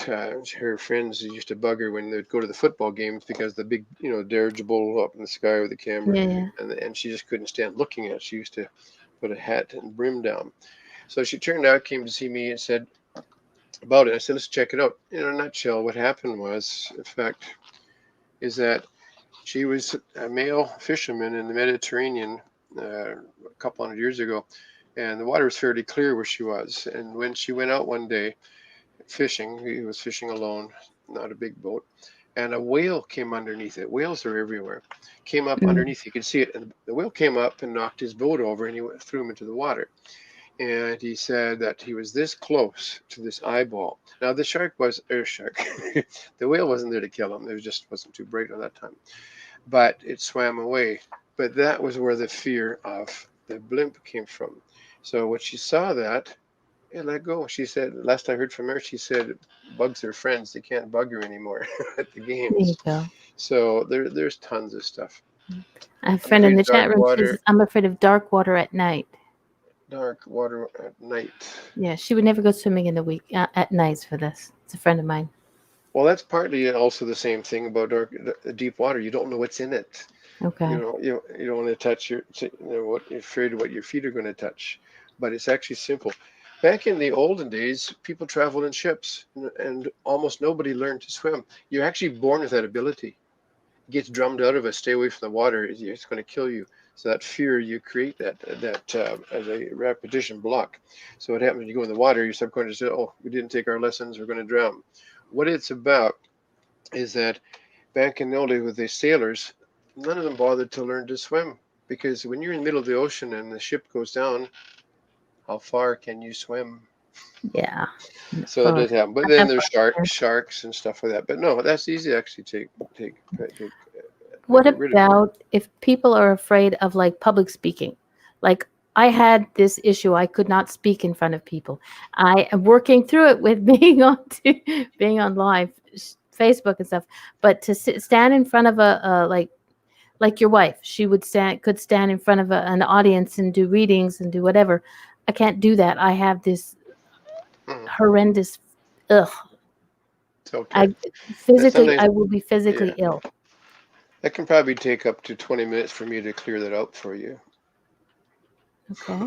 her friends used to bug her when they'd go to the football games because the big, dirigible up in the sky with the camera, Yeah, yeah. and she just couldn't stand looking at it. She used to put a hat and brim down. So she turned out, came to see me and said about it. I said, let's check it out. In a nutshell, what happened was, in fact, is that she was a male fisherman in the Mediterranean a couple hundred years ago, and the water was fairly clear where she was. And when she went out one day fishing, he was fishing alone, not a big boat, and a whale came underneath it. Whales are everywhere. Came up Mm. underneath. You could see it, and the whale came up and knocked his boat over, and threw him into the water. And he said that he was this close to this eyeball. Now the shark was a shark. The whale wasn't there to kill him. It just wasn't too bright at that time. But it swam away. But that was where the fear of the blimp came from. So when she saw that, it let go. She said, last I heard from her, she said, bugs are friends. They can't bug her anymore at the There you games. go. So there's tons of stuff. I have a I'm friend in afraid the chat dark room. She water, says, I'm afraid of dark water at night. dark water at night. Yeah, she would never go swimming in the week at nights for this. It's a friend of mine. Well, that's partly also the same thing about deep water. You don't know what's in it. Okay. You don't want to touch what you're afraid of what your feet are going to touch. But it's actually simple. Back in the olden days, people traveled in ships, and almost nobody learned to swim. You're actually born with that ability. It gets drummed out of us. Stay away from the water. It's going to kill you. So that fear, you create that as a repetition block. So what happens when you go in the water? Your subconscious says, "Oh, we didn't take our lessons. We're going to drown." What it's about is that back in the old days with the sailors, none of them bothered to learn to swim because when you're in the middle of the ocean and the ship goes down, how far can you swim? Yeah. So it Oh, did happen. But not then that there's far. sharks and stuff like that. But no, that's easy to actually What get rid of. about if people are afraid of like public speaking? Like I had this issue. I could not speak in front of people. I am working through it with being on live Facebook and stuff. But to stand in front of a like your wife, she would could stand in front of an audience and do readings and do whatever. I can't do that. I have this Mhm. horrendous ugh. It's okay. I But physically sometimes, I will be physically yeah, ill. that can probably take up to 20 minutes for me to clear that out for you. Okay.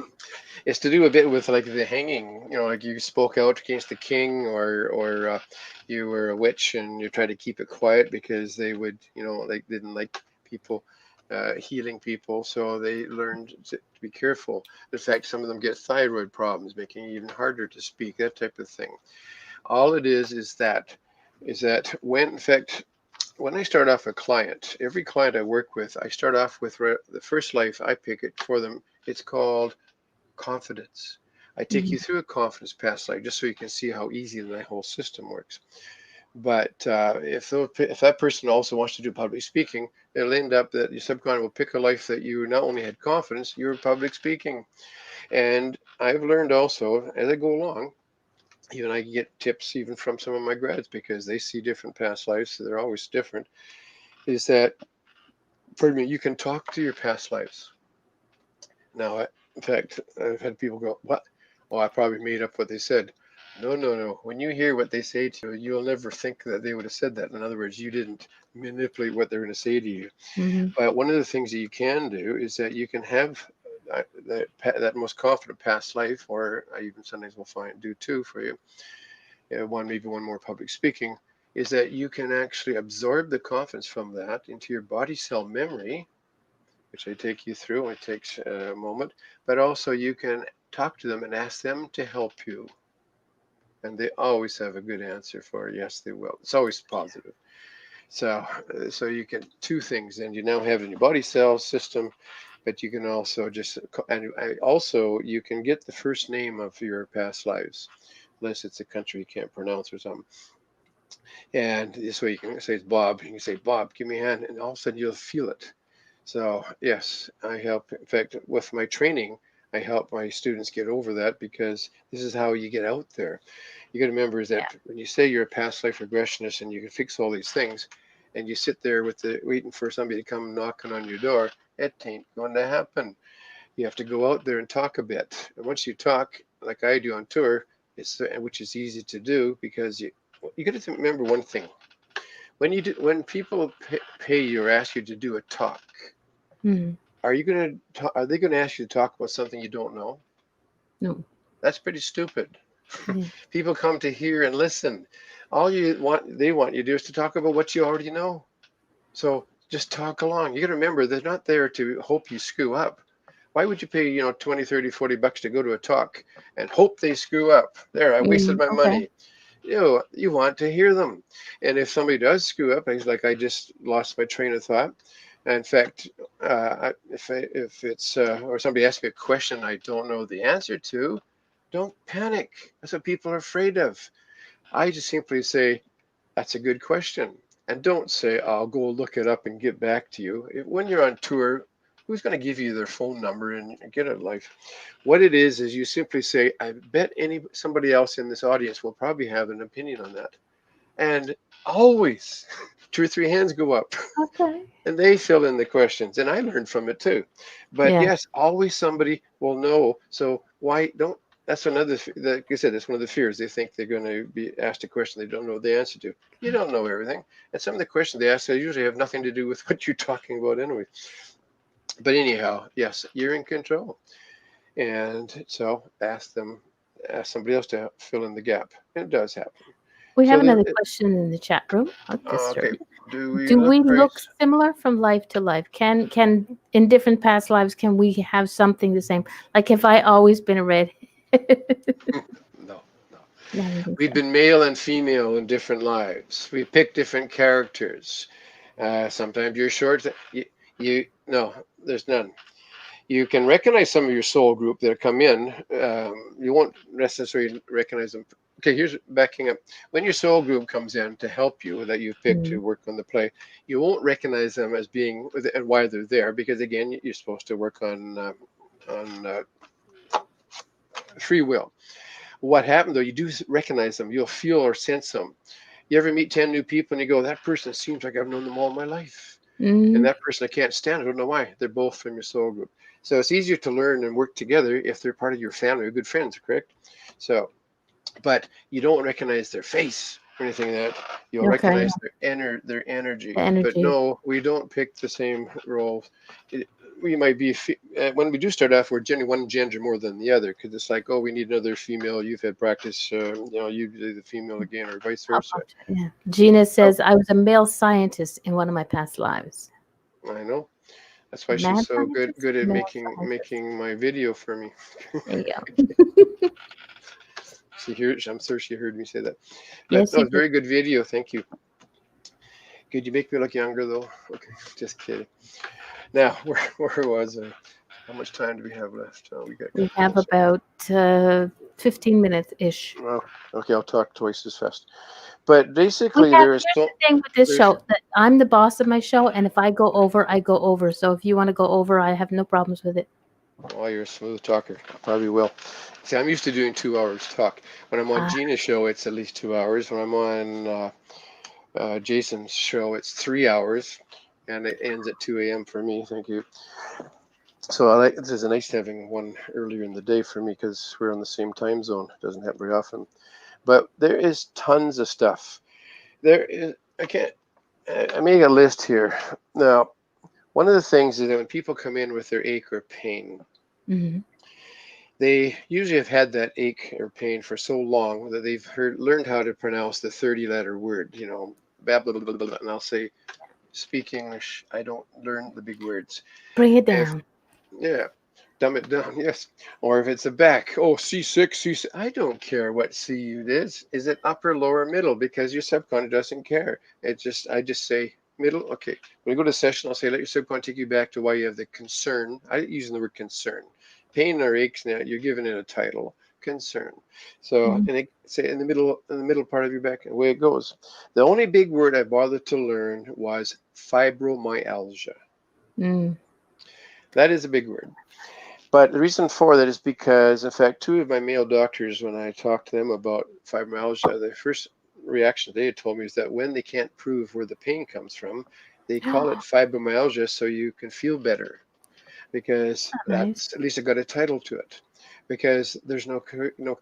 It's to do a bit with like the hanging, like you spoke out against the king, or you were a witch and you tried to keep it quiet because they would, like didn't like people healing people, so they learned to be careful. In fact, some of them get thyroid problems, making it even harder to speak, that type of thing. All it is that when, in fact, when I start off a client, every client I work with, I start off with the first life I pick it for them. It's called confidence. I take Mhm. you through a confidence past life just so you can see how easy my whole system works. But if that person also wants to do public speaking, it'll end up that your subconscious will pick a life that you not only had confidence, you were public speaking. And I've learned also as I go along, even I get tips even from some of my grads because they see different past lives, so they're always different. Is that, pardon me, you can talk to your past lives. Now, in fact, I've had people go, "What? Oh, I probably made up what they said." No, no, no. When you hear what they say to you, you'll never think that they would have said that. In other words, you didn't manipulate what they're going to say to you. Mhm. But one of the things that you can do is that you can have that most confident past life, or I even sometimes will find do two for you. Maybe one more public speaking, is that you can actually absorb the confidence from that into your body cell memory, which I take you through. It takes a moment, but also you can talk to them and ask them to help you. And they always have a good answer for yes, they will. It's always positive. So you can two things, and you now have it in your body cell system, but you can also also you can get the first name of your past lives, unless it's a country you can't pronounce or something. And this way you can say it's Bob. You can say, Bob, give me a hand, and all of a sudden you'll feel it. So yes, I help. In fact, with my training, I help my students get over that because this is how you get out there. You got to remember is Yeah. that when you say you're a past life regressionist and you can fix all these things, and you sit there with waiting for somebody to come knocking on your door, it ain't going to happen. You have to go out there and talk a bit. And once you talk, like I do on tour, which is easy to do because you got to remember one thing. When people pay you or ask you to do a talk, Mhm. are they going to ask you to talk about something you don't know? No. That's pretty stupid. Yeah. People come to hear and listen. All they want you to do is to talk about what you already know. So just talk along. You got to remember they're not there to hope you screw up. Why would you pay, 20, 30, $40 to go to a talk and hope they screw up? There, I wasted my Okay. money. you want to hear them. And if somebody does screw up, like I just lost my train of thought. In fact, if it's or somebody asks me a question I don't know the answer to, don't panic. That's what people are afraid of. I just simply say, that's a good question. And don't say, I'll go look it up and get back to you. When you're on tour, who's going to give you their phone number and get a life? What it is you simply say, I bet somebody else in this audience will probably have an opinion on that. And always 2 or 3 hands go up Okay. and they fill in the questions. And I learned from it too. But Yeah. yes, always somebody will know. So why don't that's another, like I said, that's one of the fears. They think they're going to be asked a question they don't know the answer to. You don't know everything. And some of the questions they ask usually have nothing to do with what you're talking about anyway. But anyhow, yes, you're in control. And so ask somebody else to fill in the gap. And it does happen. We So have then, another question in the chat room. I'll disturb okay, it. do we Do look we right? look similar from life to life? Can in different past lives can we have something the same? Like have I always been a red? No, no. No, I don't think We've so. been male and female in different lives. We pick different characters. Sometimes you're short. No, there's none. You can recognize some of your soul group that come in. You won't necessarily recognize them. Okay, here's backing up. When your soul group comes in to help you that you've picked Mm. to work on the play, you won't recognize them as being and why they're there because again, you're supposed to work on free will. What happened though, you do recognize them. You'll feel or sense them. You ever meet 10 new people and you go, that person seems like I've known them all my life. And Mm. that person I can't stand. I don't know why. They're both from your soul group. So it's easier to learn and work together if they're part of your family or good friends, correct? So, but you don't recognize their face or anything like that. You'll Okay. recognize their The energy. But energy. no, we don't pick the same role. We might be when we do start off, we're generally one gender more than the other because it's like, oh, we need another female. You've had practice, you do the female again, or vice versa. Yeah. Gina Oh, says I was a male scientist in one of my past lives. I know. That's why she's Mad so scientist? good at Male scientist. making my video for me. There you go. I'm sure she heard me say that. But Yes, no, you it's did. very good video. Thank you. Could you make me look younger though? Okay, just kidding. Now, where was I? How much time do we have left? Oh, we got a We couple have minutes. about 15 minutes ish. Well, okay, I'll talk twice as fast. But We basically, have there is here's so the thing with this there's. show that I'm the boss of my show, and if I go over, I go over. So if you want to go over, I have no problems with it. Oh, you're a smooth talker. Probably will. See, I'm used to doing 2 hours talk. When I'm on Uh, Gina's show, it's at least 2 hours. When I'm on Jason's show, it's 3 hours, and it ends at 2 a.m. for me. Thank you. So I like this is nice having one earlier in the day for me because we're on the same time zone. It doesn't happen very often. But there is tons of stuff. There is. I can't. I made a list here. Now, one of the things is that when people come in with their ache or pain, mhm. they usually have had that ache or pain for so long that they've learned how to pronounce the 30-letter word. Blah, blah, blah, blah, blah, and I'll say, speak English. I don't learn the big words. Bring it If down. Yeah, dumb it down, yes. Or if it's a back, oh, C6, C6. I don't care what C it is. Is it upper, lower, middle? Because your subconscious doesn't care. I just say middle. Okay. When we go to session, I'll say, let your subconscious take you back to why you have the concern. I using the word concern. Pain or aches now, you're giving it a title, concern. So, Mhm. and it say in the middle part of your back, and away it goes. The only big word I bothered to learn was fibromyalgia. Mm. That is a big word. But the reason for that is because, in fact, two of my male doctors, when I talked to them about fibromyalgia, the first reaction they had told me is that when they can't prove where the pain comes from, they call it fibromyalgia so you can feel better because Nice. that's at least it got a title to it. Because there's no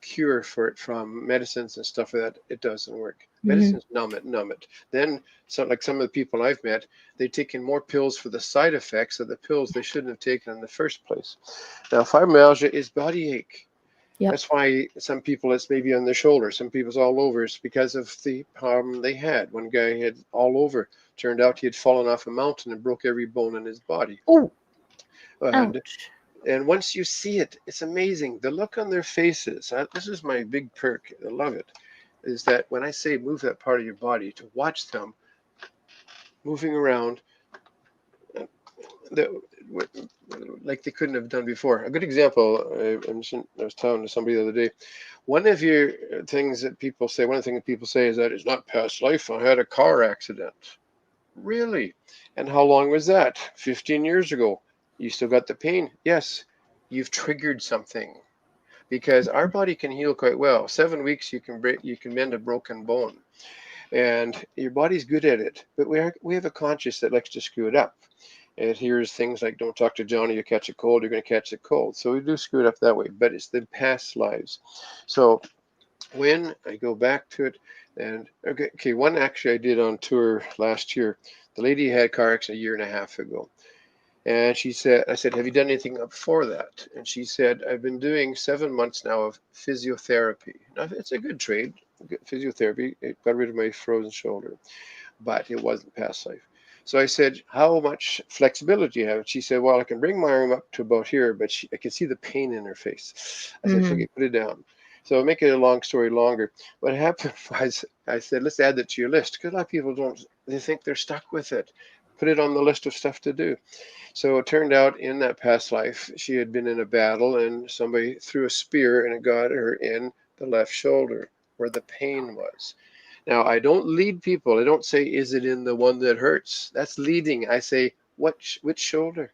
cure for it from medicines and stuff like that. It doesn't work. Hmm. Medicines numb it. Then, like some of the people I've met, they've taken more pills for the side effects of the pills they shouldn't have taken in the first place. Now, fibromyalgia is body ache. Yep. That's why some people it's maybe on their shoulder, some people's all over. It's because of the problem they had. One guy had all over. Turned out he had fallen off a mountain and broke every bone in his body. Oh, And ouch. and once you see it, it's amazing. The look on their faces. This is my big perk. I love it. is that when I say move that part of your body, to watch them moving around that like they couldn't have done before. A good example, I was telling to somebody the other day, one of your things that people say, one of the things that people say is that it's not past life. I had a car accident. Really? And how long was that? 15 years ago. You still got the pain? Yes. You've triggered something because our body can heal quite well. 7 weeks you can mend a broken bone, and your body's good at it. But we have a conscious that likes to screw it up. It hears things like "Don't talk to Johnny, you catch a cold, you're going to catch a cold." So we do screw it up that way. But it's the past lives. So when I go back to it, and okay, one actually I did on tour last year. The lady had a car accident a year and a half ago. And she said, I said, have you done anything before that? And she said, I've been doing 7 months now of physiotherapy. Now, it's a good trade, physiotherapy. It got rid of my frozen shoulder, but it wasn't past life. So I said, how much flexibility do you have? And she said, well, I can bring my arm up to about here, but I can see the pain in her face. I said, Mm-hmm. forget, put it down. So make it a long story longer. What happened was I said, let's add that to your list, because a lot of people don't, they think they're stuck with it. Put it on the list of stuff to do. So it turned out in that past life, she had been in a battle and somebody threw a spear and it got her in the left shoulder where the pain was. Now, I don't lead people. I don't say, is it in the one that hurts? That's leading. I say, which shoulder?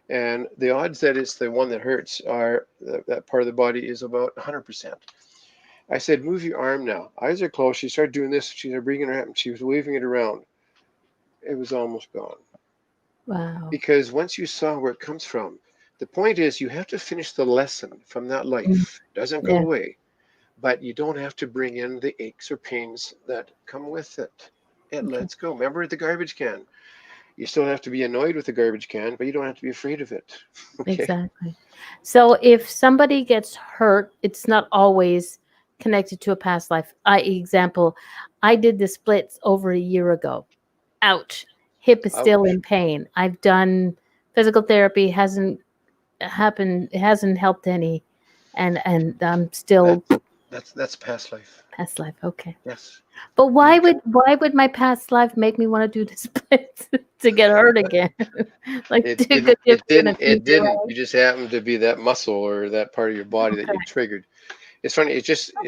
And the odds that it's the one that hurts are that part of the body is about 100%. I said, move your arm now. Eyes are closed. She started doing this. She started bringing her hand. She was waving it around. It was almost gone. Wow. Because once you saw where it comes from, the point is you have to finish the lesson from that Mhm. life. It doesn't go Yeah, away, but you don't have to bring in the aches or pains that come with it. It okay, lets go. Remember the garbage can. You still have to be annoyed with the garbage can, but you don't have to be afraid of it. Okay. exactly. So if somebody gets hurt, it's not always connected to a past life. Example, I did the splits over a year ago. Ouch. Hip is still Ouch. in pain. I've done physical therapy, it hasn't helped any, and I'm That still that's past life. past life. Okay. Yes. But You why would my past life make me want to do the splits to get hurt again? Like It do didn't. good if you're gonna It teach you didn't. You just happened to be that muscle or that part of your body that okay. you triggered. It's funny. It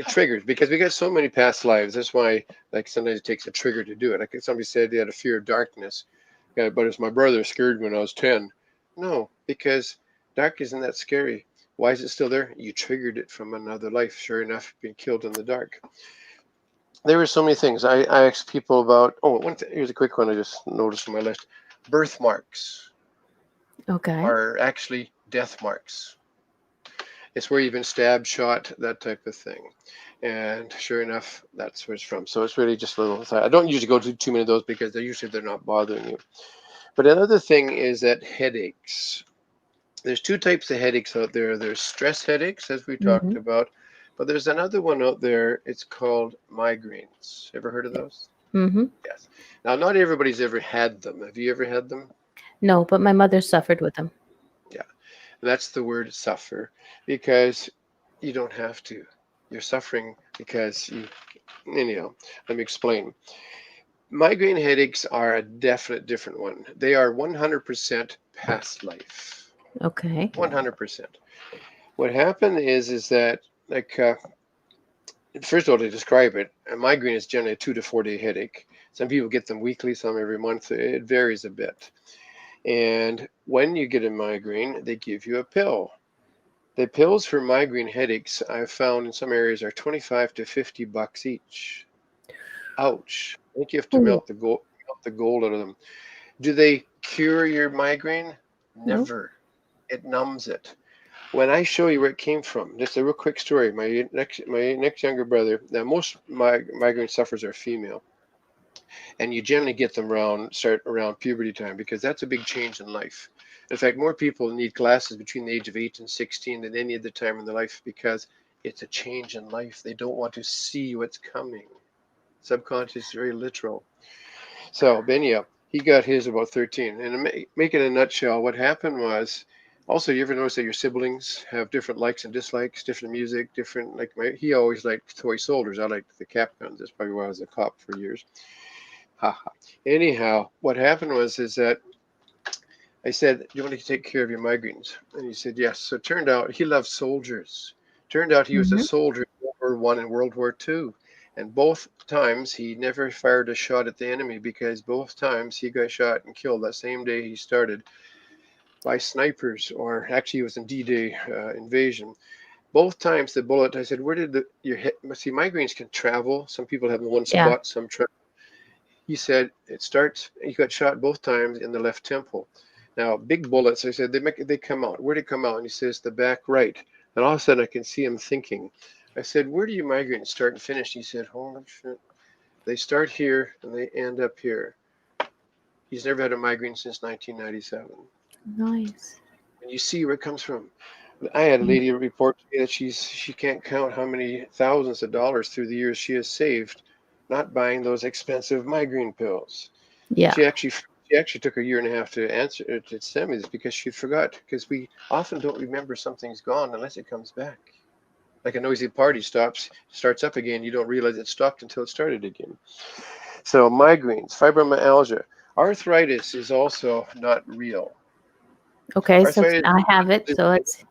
triggers because we got so many past lives. That's why, like, sometimes it takes a trigger to do it. Like somebody said they had a fear of darkness, yeah, but it's my brother scared when I was 10. No, because dark isn't that scary. Why is it still there? You triggered it from another life. Sure enough, being killed in the dark. There were so many things. I asked people about. Oh, here's a quick one I just noticed on my list. Birthmarks Okay. are actually death marks. It's where you've been stabbed, shot, that type of thing. And sure enough, that's where it's from. So it's really just a little. I don't usually go to too many of those because they're not bothering you. But another thing is that headaches. There's two types of headaches out there. There's stress headaches, as we talked Mm-hmm. about, but there's another one out there. It's called migraines. Ever heard of those? Mm-hmm. Yes. Now, not everybody's ever had them. Have you ever had them? No, but my mother suffered with them. Yeah. And that's the word suffer because you don't have to. You're suffering because anyhow, let me explain. Migraine headaches are a definite different one. They are 100% past life. Okay. 100%. What happened is that, like, first of all, to describe it, a migraine is generally a 2 to 4 day headache. Some people get them weekly, some every month. It varies a bit. And when you get a migraine, they give you a pill. The pills for migraine headaches I've found in some areas are 25 to $50 each. Ouch. I think you have to Ooh, melt the gold out of them. Do they cure your migraine? no. Never. It numbs it. When I show you where it came from, just a real quick story. My next younger brother. Now most migraine sufferers are female, and you generally get them start around puberty time because that's a big change in life. In fact, more people need glasses between the age of 8 and 16 than any other time in their life because it's a change in life. They don't want to see what's coming. Subconscious is very literal. So Benya, he got his about 13. And make it in a nutshell, what happened was Also, you ever notice that your siblings have different likes and dislikes, different music, different like he always liked toy soldiers. I liked the cap guns. That's probably why I was a cop for years. Haha. Anyhow, what happened was is that I said, "Do you want to take care of your migraines?" And he said, "Yes." So it turned out he loved soldiers. Turned out he was a Hmm. soldier in World War I and World War II. And both times he never fired a shot at the enemy because both times he got shot and killed that same day he started by snipers, or actually it was in D-Day invasion. Both times the bullet, I said, "Where did your hit?" See, migraines can travel. Some people have in one Yeah. spot, some travel. He said it starts. He got shot both times in the left temple. Now, big bullets. I said they come out. Where did it come out? And he says the back right. And all of a sudden, I can see him thinking. I said, "Where do your migraines start and finish?" He said, "Holy shit! They start here and they end up here." He's never had a migraine since 1997. Nice. And you see where it comes from. I had a Mhm. lady report to me that she can't count how many thousands of dollars through the years she has saved, not buying those expensive migraine pills. Yeah. She actually took a year and a half to answer to send me this because she forgot. Because we often don't remember something's gone unless it comes back. Like a noisy party starts up again. You don't realize it stopped until it started again. So migraines, fibromyalgia, arthritis is also not real. Okay. So Arthritis, I have it. So it's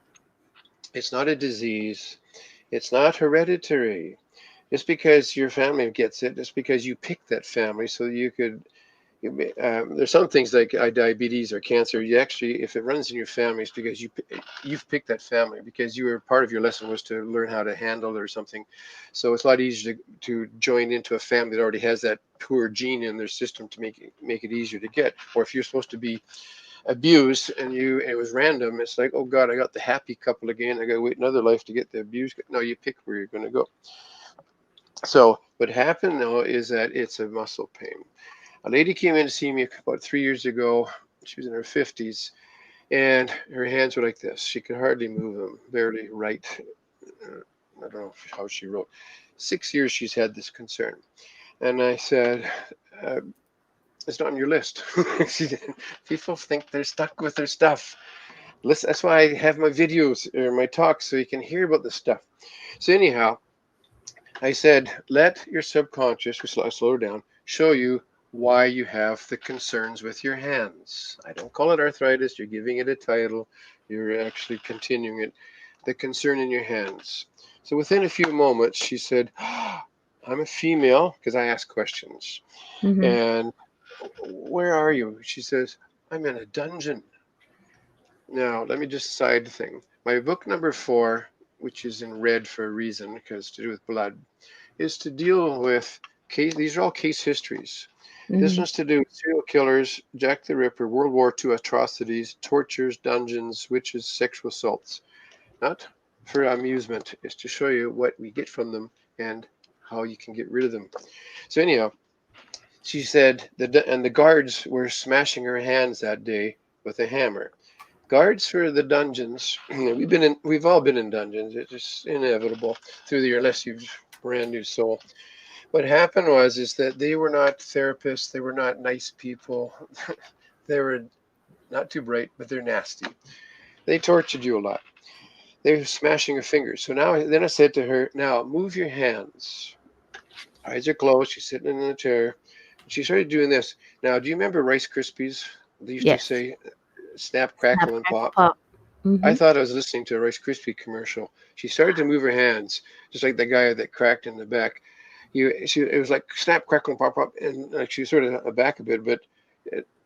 it's not a disease. It's not hereditary. Just because your family gets it, just because you picked that family, so you could. There's some things like diabetes or cancer. You actually, if it runs in your family, it's because you've picked that family because you were part of your lesson was to learn how to handle it or something. So it's a lot easier to join into a family that already has that poor gene in their system to make it easier to get. Or if you're supposed to be abused and it was random, it's like, oh God, I got the happy couple again. I got to wait another life to get the abused. No, you pick where you're going to go. So what happened though is that it's a muscle pain. A lady came in to see me about 3 years ago. She was in her 50s, and her hands were like this. She could hardly move them, barely write. I don't know how she wrote. 6 years she's had this concern. And I said, uh, it's not on your list. People think they're stuck with their stuff. Listen, that's why I have my videos or my talks so you can hear about this stuff. So anyhow, I said, let your subconscious, slow down, show you why you have the concerns with your hands. I don't call it arthritis. You're giving it a title. You're actually continuing it. The concern in your hands. So within a few moments, she said, oh, I'm a female, because I ask questions. hmm And where are you? She says, I'm in a dungeon. Now, let me just side thing. My book number 4, which is in red for a reason, because to do with blood, is to deal with case. These are all case histories. This hmm one's to do with serial killers, Jack the Ripper, World War II atrocities, tortures, dungeons, witches, sexual assaults. Not for amusement, is to show you what we get from them and how you can get rid of them. So anyhow, she said and the guards were smashing her hands that day with a hammer. Guards for the dungeons. We've all been in dungeons. It's just inevitable through the year, unless you've brand new soul. What happened was is that they were not therapists, they were not nice people. They were not too bright, but they're nasty. They tortured you a lot. They were smashing her fingers. So now then I said to her, now move your hands. Eyes are closed. She's sitting in a chair. She started doing this. Now, do you remember Rice Krispies? They used to Yes. say snap, Snap, crackle, and crackle, pop. pop. I Hmm. thought I was listening to a Rice Krispie commercial. She started to move her hands, just like the guy that cracked in the back. It was like snap, crackle, and pop, pop, and like she was sort of back a bit, but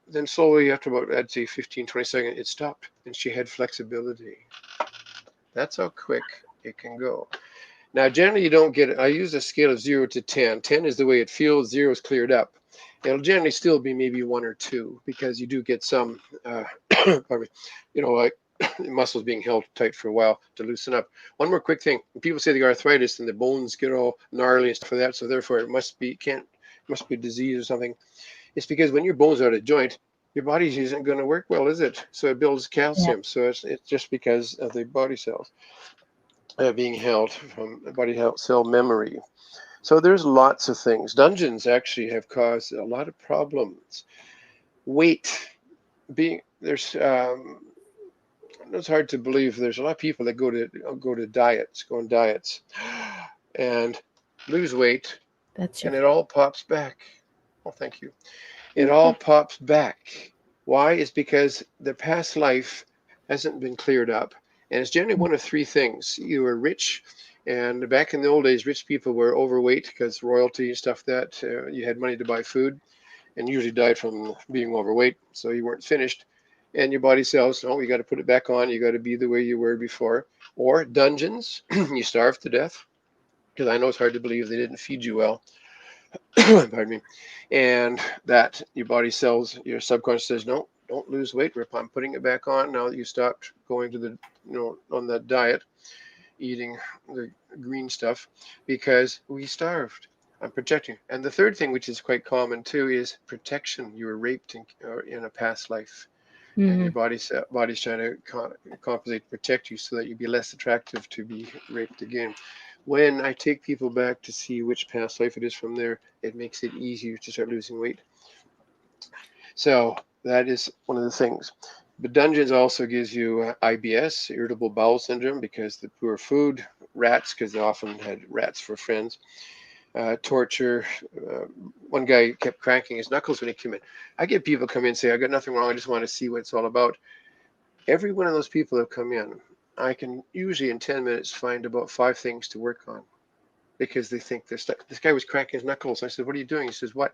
then slowly after about, I'd say 15, 20 seconds, it stopped, and she had flexibility. That's how quick it can go. Now, generally, you don't get it. I use a scale of 0 to 10. 10 is the way it feels, 0 is cleared up. It'll generally still be maybe 1 or 2 because you do get some, pardon me, like muscles being held tight for a while to loosen up. One more quick thing: when people say they got arthritis and the bones get all gnarly and stuff like that, so therefore it must be a disease or something. It's because when your bones are out of joint, your body isn't going to work well, is it? So it builds Yeah. calcium. So it's just because of the body cells being held from body cell memory. So there's lots of things. Dungeons actually have caused a lot of problems. Weight being there's it's hard to believe there's a lot of people that go on diets, and lose weight, That's your and it all pops back. Oh, thank you. It fault. all pops back. Why? Is because their past life hasn't been cleared up. And it's generally one of three things. You were rich, and back in the old days, rich people were overweight because royalty and stuff that you had money to buy food, and usually died from being overweight, so you weren't finished. And your body says, no, you got to put it back on. You got to be the way you were before. Or dungeons, you starved to death. Because I know it's hard to believe they didn't feed you well. Pardon me. And that your body cells, your subconscious says, no, don't lose weight, Rip. I'm putting it back on now that you stopped going to on that diet, eating the green stuff, because we starved. I'm protecting. And the third thing, which is quite common too, is protection. You were raped in a past life, and Mm-hmm. your body's trying to compensate, protect you, so that you'd be less attractive to be raped again. When I take people back to see which past life it is from there, it makes it easier to start losing weight. So that is one of the things. But Dungeons also gives you IBS, irritable bowel syndrome, because the poor food, rats, because they often had rats for friends, torture. Uh, One guy kept cracking his knuckles when he came in. I get people come in and say, I got nothing wrong, I just want to see what it's all about. Every one of those people that come in, I can usually in 10 minutes find about 5 things to work on, because they think this guy was cracking his knuckles. I said, what are you doing? He says, what?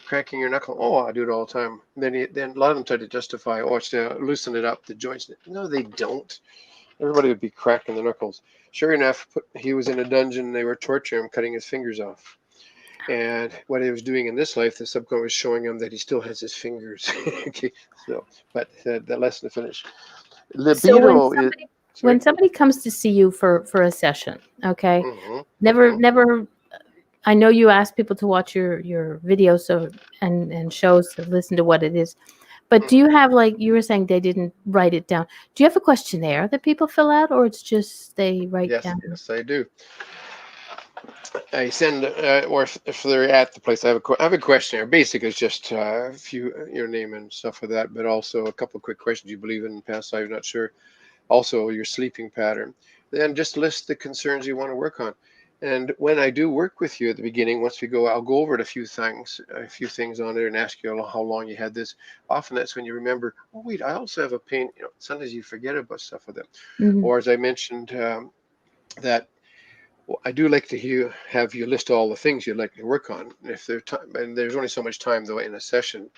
Cracking your knuckle? Oh, I do it all the time. Then a lot of them try to justify, oh, it's to loosen it up, the joints. No, they don't. Everybody would be cracking the knuckles. Sure enough, he was in a dungeon. They were torturing him, cutting his fingers off. And what he was doing in this life, the subconscious was showing him that he still has his fingers. Okay, so, but the lesson to finish. So Libido is, when sorry. somebody comes to see you for a session, okay, Hmm. never Hmm. never. I know you ask people to watch your videos so and shows to listen to what it is, but do Hmm. you have, like you were saying, they didn't write it down? Do you have a questionnaire that people fill out, or it's just they write Yes, down? yes, I do. I send, or if they're at the place, I have a questionnaire. Basically, it's just a few, your name and stuff like that, but also a couple of quick questions. You believe in past life, not sure. Also, your sleeping pattern. Then just list the concerns you want to work on. And when I do work with you at the beginning, once we go, I'll go over it a few things on there, and ask you how long you had this. Often that's when you remember, oh wait, I also have a pain. Sometimes you forget about stuff with it. Hmm. Or as I mentioned, that well, I do like to have you list all the things you'd like to work on. If there's time, and there's only so much time though in a session.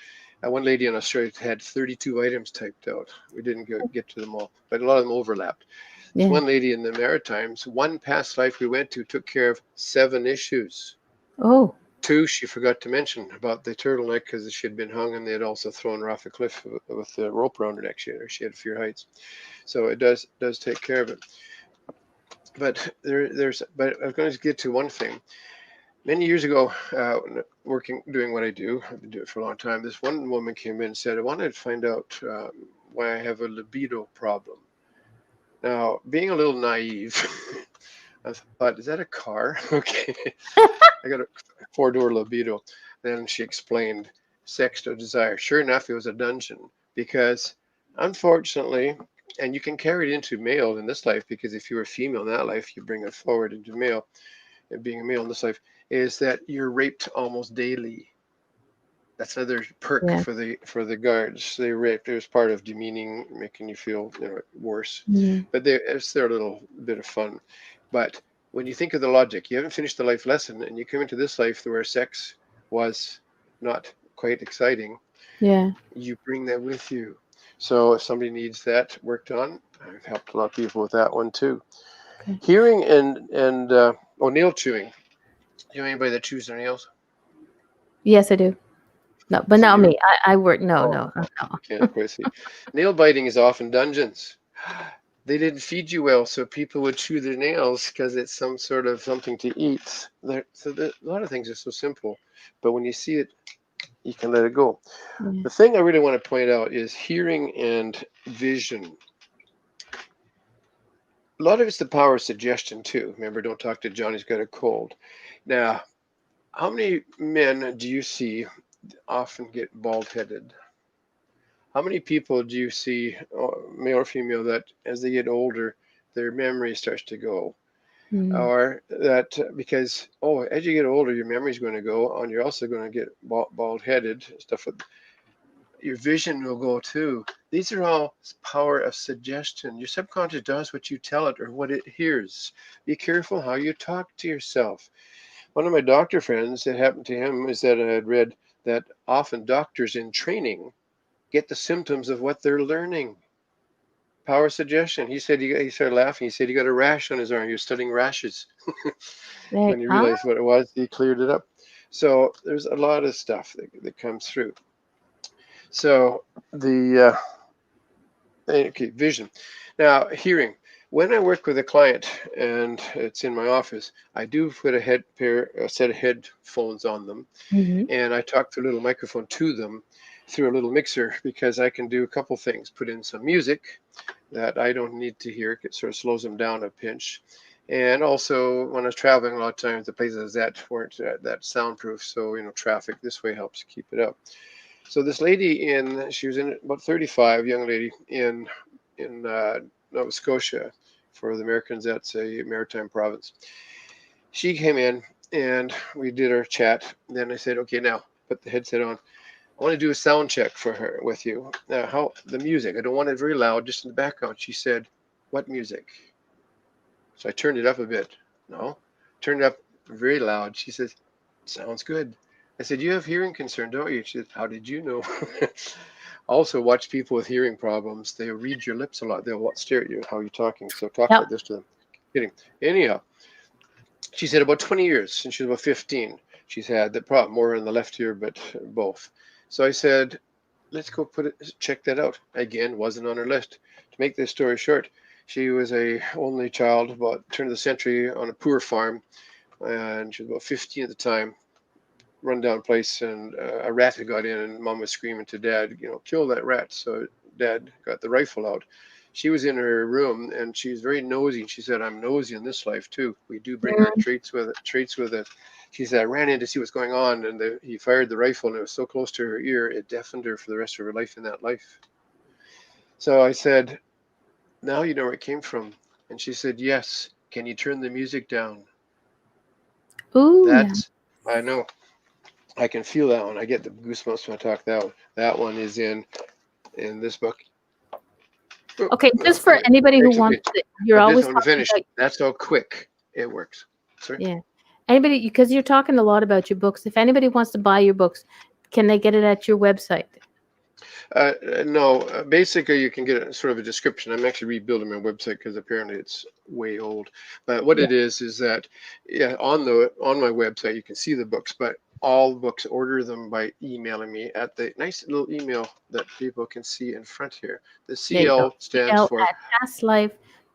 One lady in Australia had 32 items typed out. We didn't get to them all, but a lot of them overlapped. This Yeah. one lady in the Maritimes, one past life we went to took care of 7 issues. Oh. Two she forgot to mention about the turtleneck because she had been hung, and they had also thrown her off a cliff with the rope around her neck. She had fear heights, so it does take care of it. But I was going to get to one thing. Many years ago, doing what I do, I've been doing it for a long time. This one woman came in and said, I wanted to find out why I have a libido problem. Now, being a little naive, I thought, is that a car? Okay. I got a 4-door libido. Then she explained sex to desire. Sure enough, it was a dungeon because unfortunately, and you can carry it into male in this life, because if you were female in that life, you bring it forward into male. And being a male in this life is that you're raped almost daily. That's another perk Yeah. for the guards. They raped. It was part of demeaning, making you feel worse. Hmm. But it's their little bit of fun. But when you think of the logic, you haven't finished the life lesson, and you come into this life where sex was not quite exciting. Yeah. You bring that with you. So if somebody needs that worked on, I've helped a lot of people with that one too. Okay. Hearing and nail chewing. You know anybody that chews their nails? Yes, I do. No, but So not you're me. I work. No, Oh, no, you no. can't quite see. Nail biting is often dungeons. They didn't feed you well, so people would chew their nails because it's some sort of something to eat. A lot of things are so simple, but when you see it, you can let it go. Yeah. The thing I really want to point out is hearing and vision. A lot of it's the power of suggestion too. Remember, don't talk to Johnny's got a cold. Now, how many men do you see often get bald headed? How many people do you see, male or female, that as they get older, their memory starts to go? Mm. Or that because, oh, as you get older, your memory's going to go, and you're also going to get bald headed, stuff with your vision will go too. These are all power of suggestion. Your subconscious does what you tell it or what it hears. Be careful how you talk to yourself. One of my doctor friends, it happened to him, is that I had read that often doctors in training get the symptoms of what they're learning. Power suggestion. He said he started laughing. He said he got a rash on his arm. He was studying rashes. Like, When he realized what it was, he cleared it up. So there's a lot of stuff that comes through. So the okay, vision. Now, hearing. When I work with a client and it's in my office, I do put a set of headphones on them, mhm. and I talk through a little microphone to them through a little mixer because I can do a couple things. Put in some music that I don't need to hear. It sort of slows them down a pinch. And also, when I was traveling, a lot of times the places that weren't that soundproof, so traffic this way helps keep it up. So this lady she was in about 35, young lady in Nova Scotia. For the Americans, that's a maritime province. She came in and we did our chat. Then I said, okay, now put the headset on. I want to do a sound check for her with you. Now, how the music? I don't want it very loud, just in the background. She said, "What music?" So I turned it up a bit. No, turned it up very loud. She says, "Sounds good." I said, "You have hearing concern, don't you?" She said, "How did you know?" Also, watch people with hearing problems. They read your lips a lot. They'll stare at you, how you're talking. So talk Yep. like this to them. Kidding. Anyhow, she said about 20 years since she was about 15. She's had the problem more in the left ear, but both. So I said, let's go check that out. Again, wasn't on her list. To make this story short, she was a only child, about turn of the century, on a poor farm, and she was about 15 at the time. Rundown place, and a rat had got in, and mom was screaming to dad, kill that rat. So dad got the rifle out. She was in her room, and she's very nosy. And she said, "I'm nosy in this life too. We do bring our Mm. traits with it." She said, "I ran in to see what's going on, and he fired the rifle, and it was so close to her ear, it deafened her for the rest of her life in that life." So I said, "Now you know where it came from." And she said, "Yes. Can you turn the music down?" Ooh, yeah. That's, I know. I can feel that one. I get the goosebumps when I talk that one. That one is in this book. Oh, Okay, no, just for anybody who breaks a wants pinch. to, you're But this always one to talking finish. about, That's how quick it works. Sorry. yeah. Anybody, because you're talking a lot about your books. If anybody wants to buy your books, can they get it at your website? No, basically you can get sort of a description. I'm actually rebuilding my website because apparently it's way old. But what Yeah. it is that, yeah, on my website you can see the books, but all books, order them by emailing me at the nice little email that people can see in front here. The There you go. CL stands CL for, at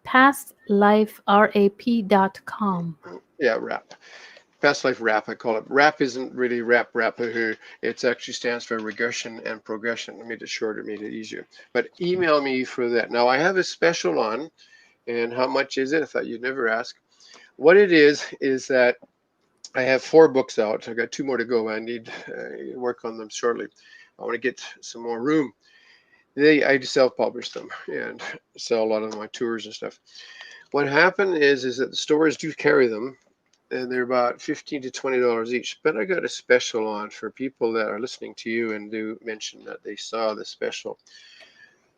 pastliferap.com. yeah, RAP. Past life rap, I call it. Rap isn't really rap here. It actually stands for regression and progression. I made it shorter, made it easier. But email me for that. Now I have a special on, and how much is it? I thought you'd never ask. What it is that I have 4 books out. I got 2 more to go. I need to work on them shortly. I want to get some more room. I just self-publish them and sell a lot of my tours and stuff. What happened is that the stores do carry them, and they're about $15 to $20 each. But I got a special on for people that are listening to you and do mention that they saw the special.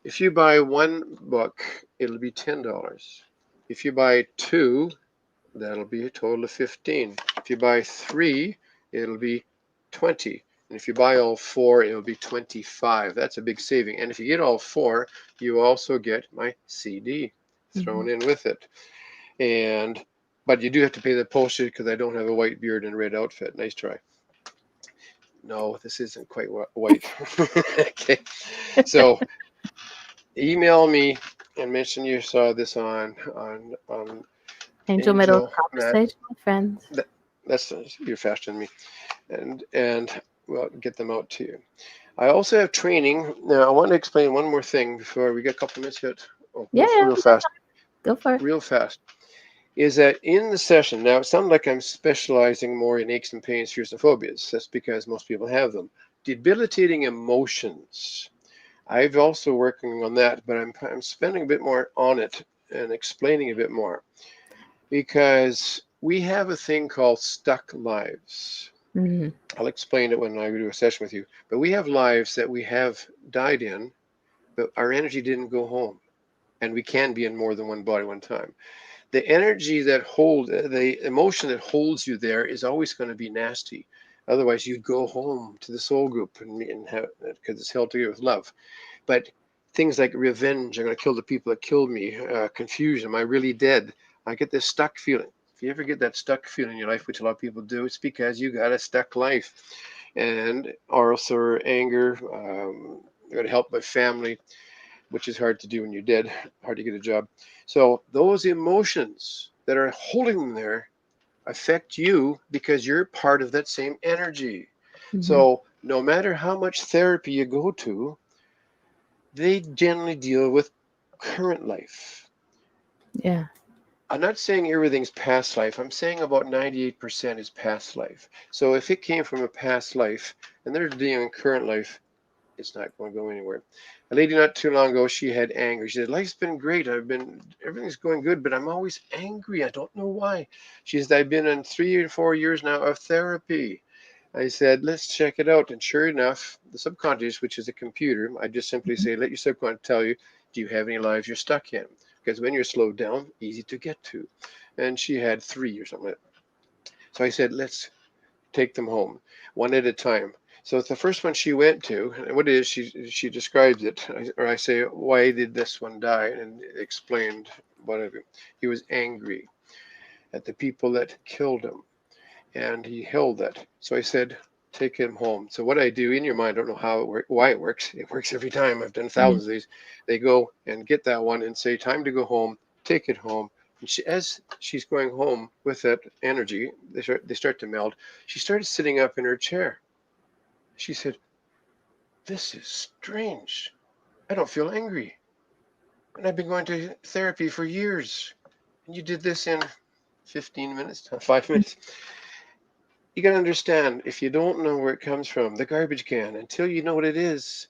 If you buy 1 book, it'll be $10. If you buy 2, that'll be a total of 15. If you buy 3, it'll be 20. And if you buy all 4, it'll be 25. That's a big saving. And if you get all 4, you also get my CD Mhm. thrown in with it. But you do have to pay the postage because I don't have a white beard and red outfit. Nice try. No, this isn't quite white. Okay. So email me and mention you saw this on Angel Meadows Angel Matt. Conversation with Friends. That, that's you're faster than me, and we'll get them out to you. I also have training. Now I want to explain one more thing before we get a couple minutes yet. Oh, Yeah, yeah, real we got fast, time. Go for it. real fast. Is that in the session? Now it sounds like I'm specializing more in aches and pains, fears, and phobias. That's because most people have them. Debilitating emotions. I've also working on that, but I'm spending a bit more on it and explaining a bit more because we have a thing called stuck lives. Hmm. I'll explain it when I do a session with you. But we have lives that we have died in, but our energy didn't go home, and we can be in more than one body one time. The energy that the emotion that holds you there is always going to be nasty. Otherwise, you'd go home to the soul group and have, because it's held together with love. But things like revenge, I'm going to kill the people that killed me, confusion, am I really dead? I get this stuck feeling. If you ever get that stuck feeling in your life, which a lot of people do, it's because you got a stuck life. And also anger, I got to help my family, which is hard to do when you're dead, hard to get a job. So those emotions that are holding them there affect you because you're part of that same energy. Hmm. So no matter how much therapy you go to, they generally deal with current life. Yeah. I'm not saying everything's past life. I'm saying about 98% is past life. So if it came from a past life and they're dealing in current life, it's not going to go anywhere. A lady not too long ago, she had anger. She said, "Life's been great. Everything's going good, but I'm always angry. I don't know why." She said, "I've been in 3 or 4 years now of therapy." I said, "Let's check it out." And sure enough, the subconscious, which is a computer, I just simply say, let your subconscious tell you, do you have any lives you're stuck in? Because when you're slowed down, easy to get to. And she had three or something like that. So I said, let's take them home, one at a time. So it's the first one she went to, and what it is, she describes it, or I say, why did this one die? And explained whatever. He was angry at the people that killed him, and he held that. So I said, take him home. So what I do in your mind, I don't know how it works, why it works. It works every time. I've done Hmm. thousands of these. They go and get that one and say, time to go home. Take it home. And as she's going home with that energy, they start to meld. She started sitting up in her chair. She said, "This is strange. I don't feel angry. And I've been going to therapy for years. And you did this in 15 minutes, 5 minutes." You got to understand, if you don't know where it comes from, the garbage can, until you know what it is,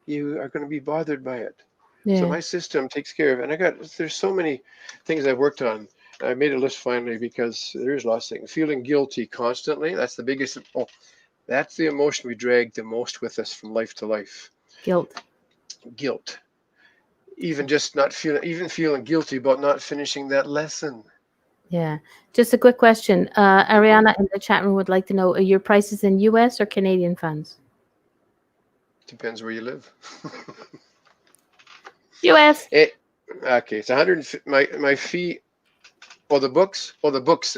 you are going to be bothered by it. So Yeah. my system takes care of it. And there's so many things I've worked on. I made a list finally because there's lots of things. Feeling guilty constantly, that's the biggest. Oh, that's the emotion we drag the most with us from life to life. Guilt. Guilt. Even feeling guilty about not finishing that lesson. Yeah. Just a quick question. Hmm. Ariana in the chat room would like to know, are your prices in US or Canadian funds? Depends where you live. US. it, okay, it's 100. My fee. Oh, the books.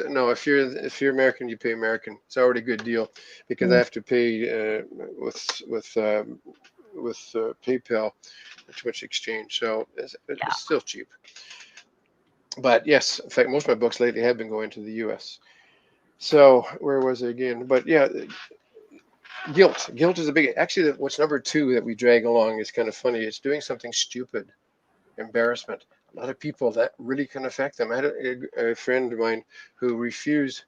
No, if you're American, you pay American. It's already a good deal because I Yeah. have to pay with PayPal too much exchange, so it's still cheap. But yes, in fact, most of my books lately have been going to the U.S. So where was I again? But yeah, guilt. Guilt is a big. Actually, what's number two that we drag along is kind of funny. It's doing something stupid, embarrassment. A lot of people that really can affect them. I had a friend of mine who refused.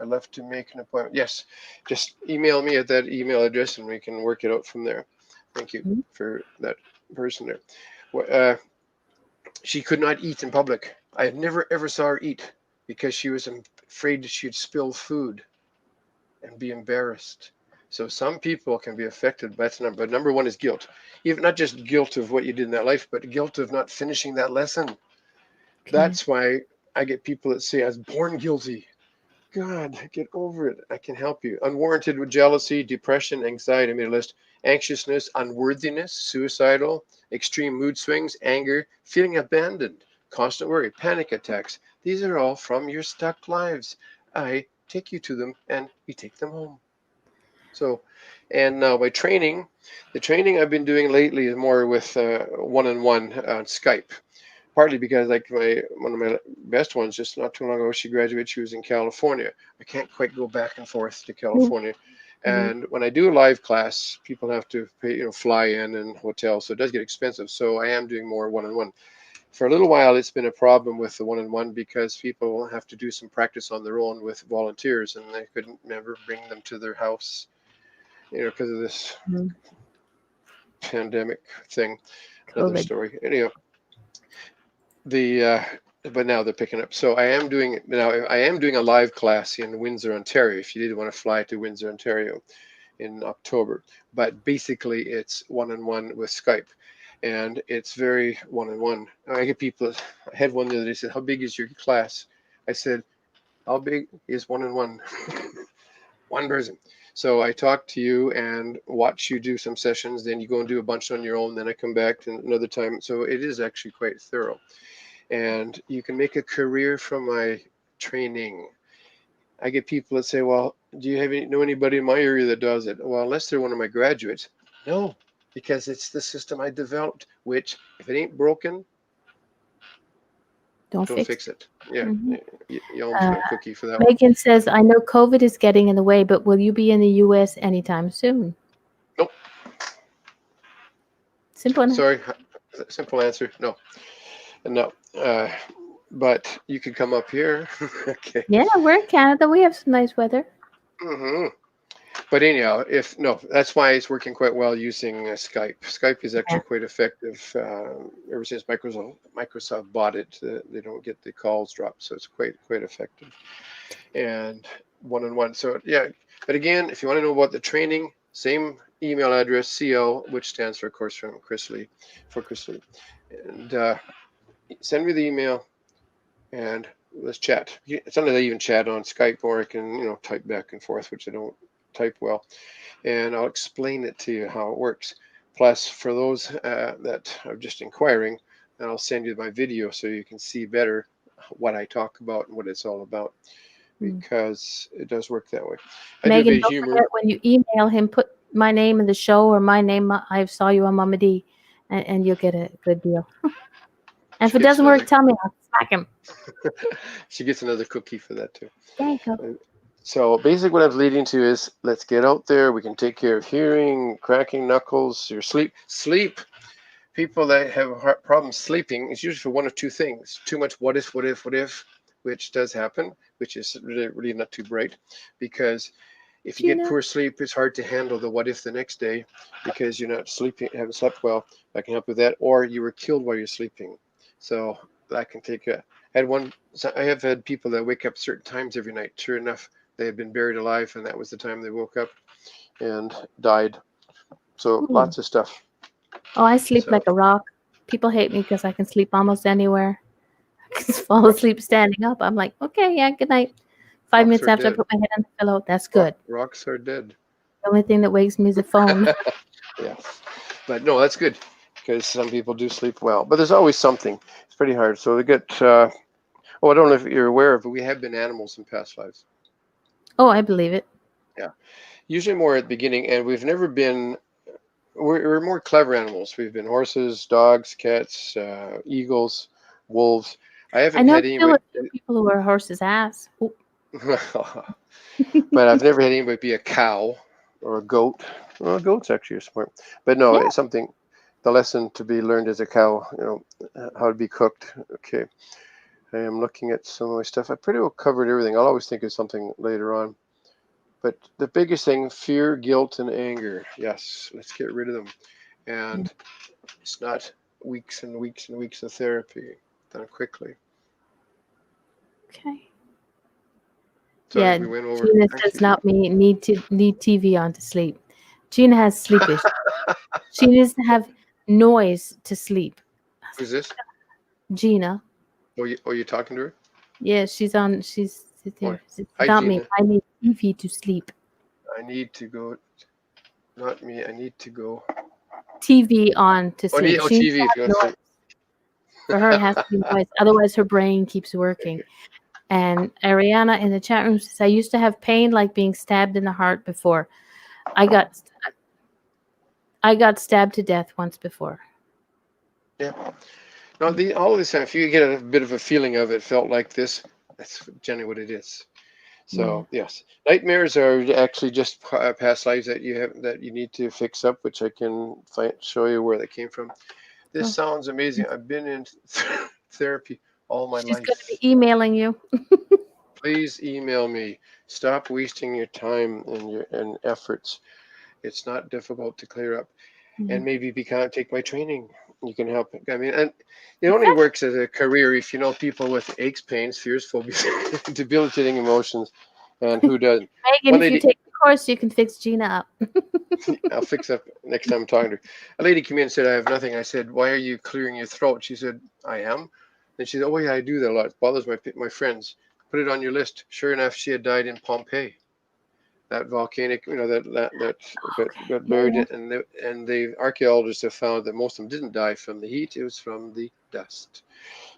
I left to make an appointment. Yes, just email me at that email address and we can work it out from there. Thank you Mhm. for that person there. Uh, she could not eat in public. I had never ever saw her eat because she was afraid she'd spill food and be embarrassed. So some people can be affected by that number. But number one is guilt. Even not just guilt of what you did in that life, but guilt of not finishing that lesson. Okay. That's why I get people that say I was born guilty. God, get over it. I can help you. Unwarranted with jealousy, depression, anxiety, I made a list. Anxiousness, unworthiness, suicidal, extreme mood swings, anger, feeling abandoned, constant worry, panic attacks. These are all from your stuck lives. I take you to them and we take them home. So, and now my training, the training I've been doing lately is more with one-on-one on Skype. Partly because like my one of my best ones just not too long ago, she graduated. She was in California. I can't quite go back and forth to California. Mm-hmm. And when I do a live class, people have to pay, fly in and hotel, so it does get expensive. So I am doing more one-on-one. For a little while, it's been a problem with the one-on-one because people have to do some practice on their own with volunteers, and they couldn't never bring them to their house, because of this pandemic thing. Another COVID. story. Anyhow, the but now they're picking up. So I am doing a live class in Windsor, Ontario. If you did want to fly to Windsor, Ontario in October, but basically it's one-on-one with Skype, and it's very one-on-one. I get people. I had one the other day said, "How big is your class?" I said, "How big is one-on-one?" One person. So I talk to you and watch you do some sessions, then you go and do a bunch on your own, then I come back another time. So it is actually quite thorough. And you can make a career from my training. I get people that say, "Well, do you know anybody in my area that does it?" Well, unless they're one of my graduates. No, because it's the system I developed, which if it ain't broken, Don't don't fix fix it. Yeah, it. you almost got a cookie for that one. Megan says, I know COVID is getting in the way, but will you be in the US anytime soon? Nope. Simple enough. Sorry. Simple answer. No. No. But you could come up here. Okay. Yeah, we're in Canada. We have some nice weather. hmm But anyhow, if no, that's why it's working quite well using Skype. Skype is Yeah. actually quite effective. Ever since Microsoft bought it, they don't get the calls dropped, so it's quite effective and one-on-one. So yeah, but again, if you want to know about the training, same email address, CL, which stands for, of course, from Chris Lee, for Chris Lee, and send me the email and let's chat. Sometimes I even chat on Skype, or I can type back and forth, which I don't type well, and I'll explain it to you how it works. Plus, for those that are just inquiring, then I'll send you my video so you can see better what I talk about and what it's all about, Mm. because it does work that way. I do a Megan, bit of don't forget humor. when you email him, put my name in the show or my name. I saw you on Mama D, and you'll get a good deal. And if She it gets doesn't another work, tell me. I'll smack him. she gets another cookie for that too. There you go. So basically what I'm leading to is, let's get out there. We can take care of hearing, cracking knuckles, your sleep. People that have problems sleeping, it's usually for one of two things: too much what if, which does happen, which is really not too bright, because if you get Gina. poor sleep, it's hard to handle the what if the next day, because you're not sleeping, haven't slept well. I can help with that. Or you were killed while you're sleeping, so that can take a. I have had people that wake up certain times every night. Sure enough, they had been buried alive, and that was the time they woke up and died. So Ooh. lots of stuff. Oh, I sleep So like a rock. People hate me because I can sleep almost anywhere. I can fall asleep standing up. I'm like, okay, yeah, good night. Five rocks minutes are after I dead. put my head on the pillow, that's good. Rocks are dead. The only thing that wakes me is a phone. Yeah, but no, that's good, because some people do sleep well. But there's always something. It's pretty hard. So we get. Oh, I don't know if you're aware of, but we have been animals in past lives. Oh, I believe it. Yeah, usually more at the beginning, and we've never been. We're more clever animals. We've been horses, dogs, cats, eagles, wolves. I I haven't know had still anybody. a few people who wear horses' ass. Ooh. But I've never had anybody be a cow or a goat. Well, a goat's actually smart, but no, Yeah. it's something. The lesson to be learned as a cow, how to be cooked. Okay, I am looking at some of my stuff. I pretty well covered everything. I'll always think of something later on. But the biggest thing: fear, guilt, and anger. Yes, let's get rid of them. Yeah. And it's not weeks and weeks and weeks of therapy done quickly. Okay. Sorry, Yeah. we went over. Gina Thank says, you for not me. Need TV on to sleep. Gina has sleep issues. She needs to have noise to sleep. who's this? Gina. You talking to her? Yeah, she's on. She's Or there. It's hi, not me. Gina. I need TV to sleep. I need to go. Not me. I need to go. TV on to sleep. She needs TV to if you have want to noise. sleep. For her, it has to be noise. Otherwise, her brain keeps working. And Ariana in the chat room says, I used to have pain like being stabbed in the heart before. I got I got stabbed to death once before. Yeah. No, all of this time, if you get a bit of a feeling of it, felt like this, that's generally what it is. Yeah. So yes, nightmares are actually just past lives that you need to fix up, which I can show you where they came from. This Go. sounds amazing. I've been in therapy all my She's going to life. be emailing you. Please email me. Stop wasting your time and efforts. It's not difficult to clear up. Yeah. and maybe take my training. You can help. I mean, and it only Exactly. works as a career if you know people with aches, pains, fears, phobias, debilitating emotions, and who doesn't. Megan, One if you lady, take the course, you can fix Gina up. I'll fix up next time I'm talking to her. A lady came in and said, "I have nothing." I said, "Why are you clearing your throat?" She said, "I am." And she said, "Oh yeah, I do that a lot. It bothers my friends. Put it on your list." Sure enough, she had died in Pompeii. That volcanic, Okay. got Yeah, buried, yeah. and the archaeologists have found that most of them didn't die from the heat; it was from the dust.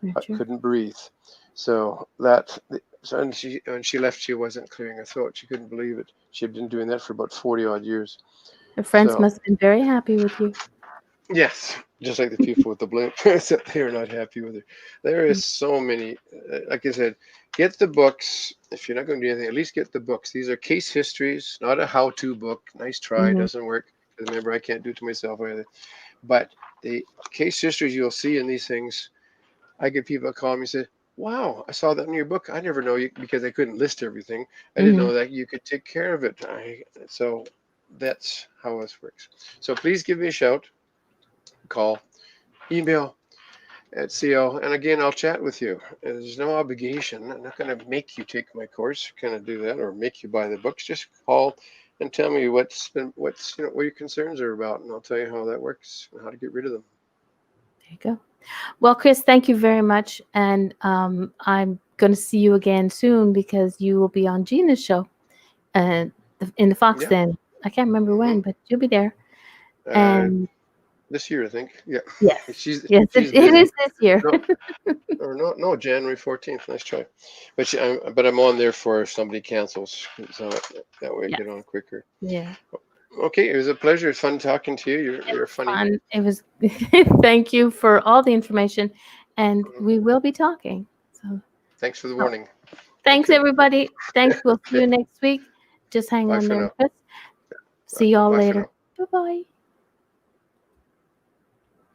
Very I true. couldn't breathe. So that, so and she when she left, she wasn't clearing her throat. She couldn't believe it. She had been doing that for about 40 odd years. Your friends So must have been very happy with you. yes, just like the people with the blimp, except they are not happy with her. There is so many. Like I said, get the books. If you're not going to do anything, at least get the books. These are case histories, not a how-to book. Nice try, Mm-hmm. doesn't work. Remember, I can't do it to myself either. But the case histories you'll see in these things, I get people that call me and say, "Wow, I saw that in your book. I never know you because I couldn't list everything. I didn't Mm-hmm. know that you could take care of it." So that's how this works. So please give me a shout, call, email at CL. And again, I'll chat with you. There's no obligation. I'm not going to make you take my course, kind of do that, or make you buy the books. Just call and tell me what your concerns are about, and I'll tell you how that works and how to get rid of them. There you go. Well, Chris, thank you very much. And I'm going to see you again soon because you will be on Gina's show uh, in the Fox Yeah. Den. I can't remember Hmm. when, but you'll be there. Uh, And this year, I think. Yeah. yes, she's yes, she's it busy. is this year. No, or no, no, January 14th. Nice try. But I'm on there for if somebody cancels, so that way I Yeah, get on quicker. yeah. Okay, it was a pleasure. It's fun talking to you. It You're was funny. fun. It was. Thank you for all the information, and Mhm. we will be talking. So, Thanks for the oh, warning. thanks Okay. everybody. Thanks. We'll see Okay. you next week. Just hang Bye on for there, now. Chris. See y'all Bye for later. now. Bye bye.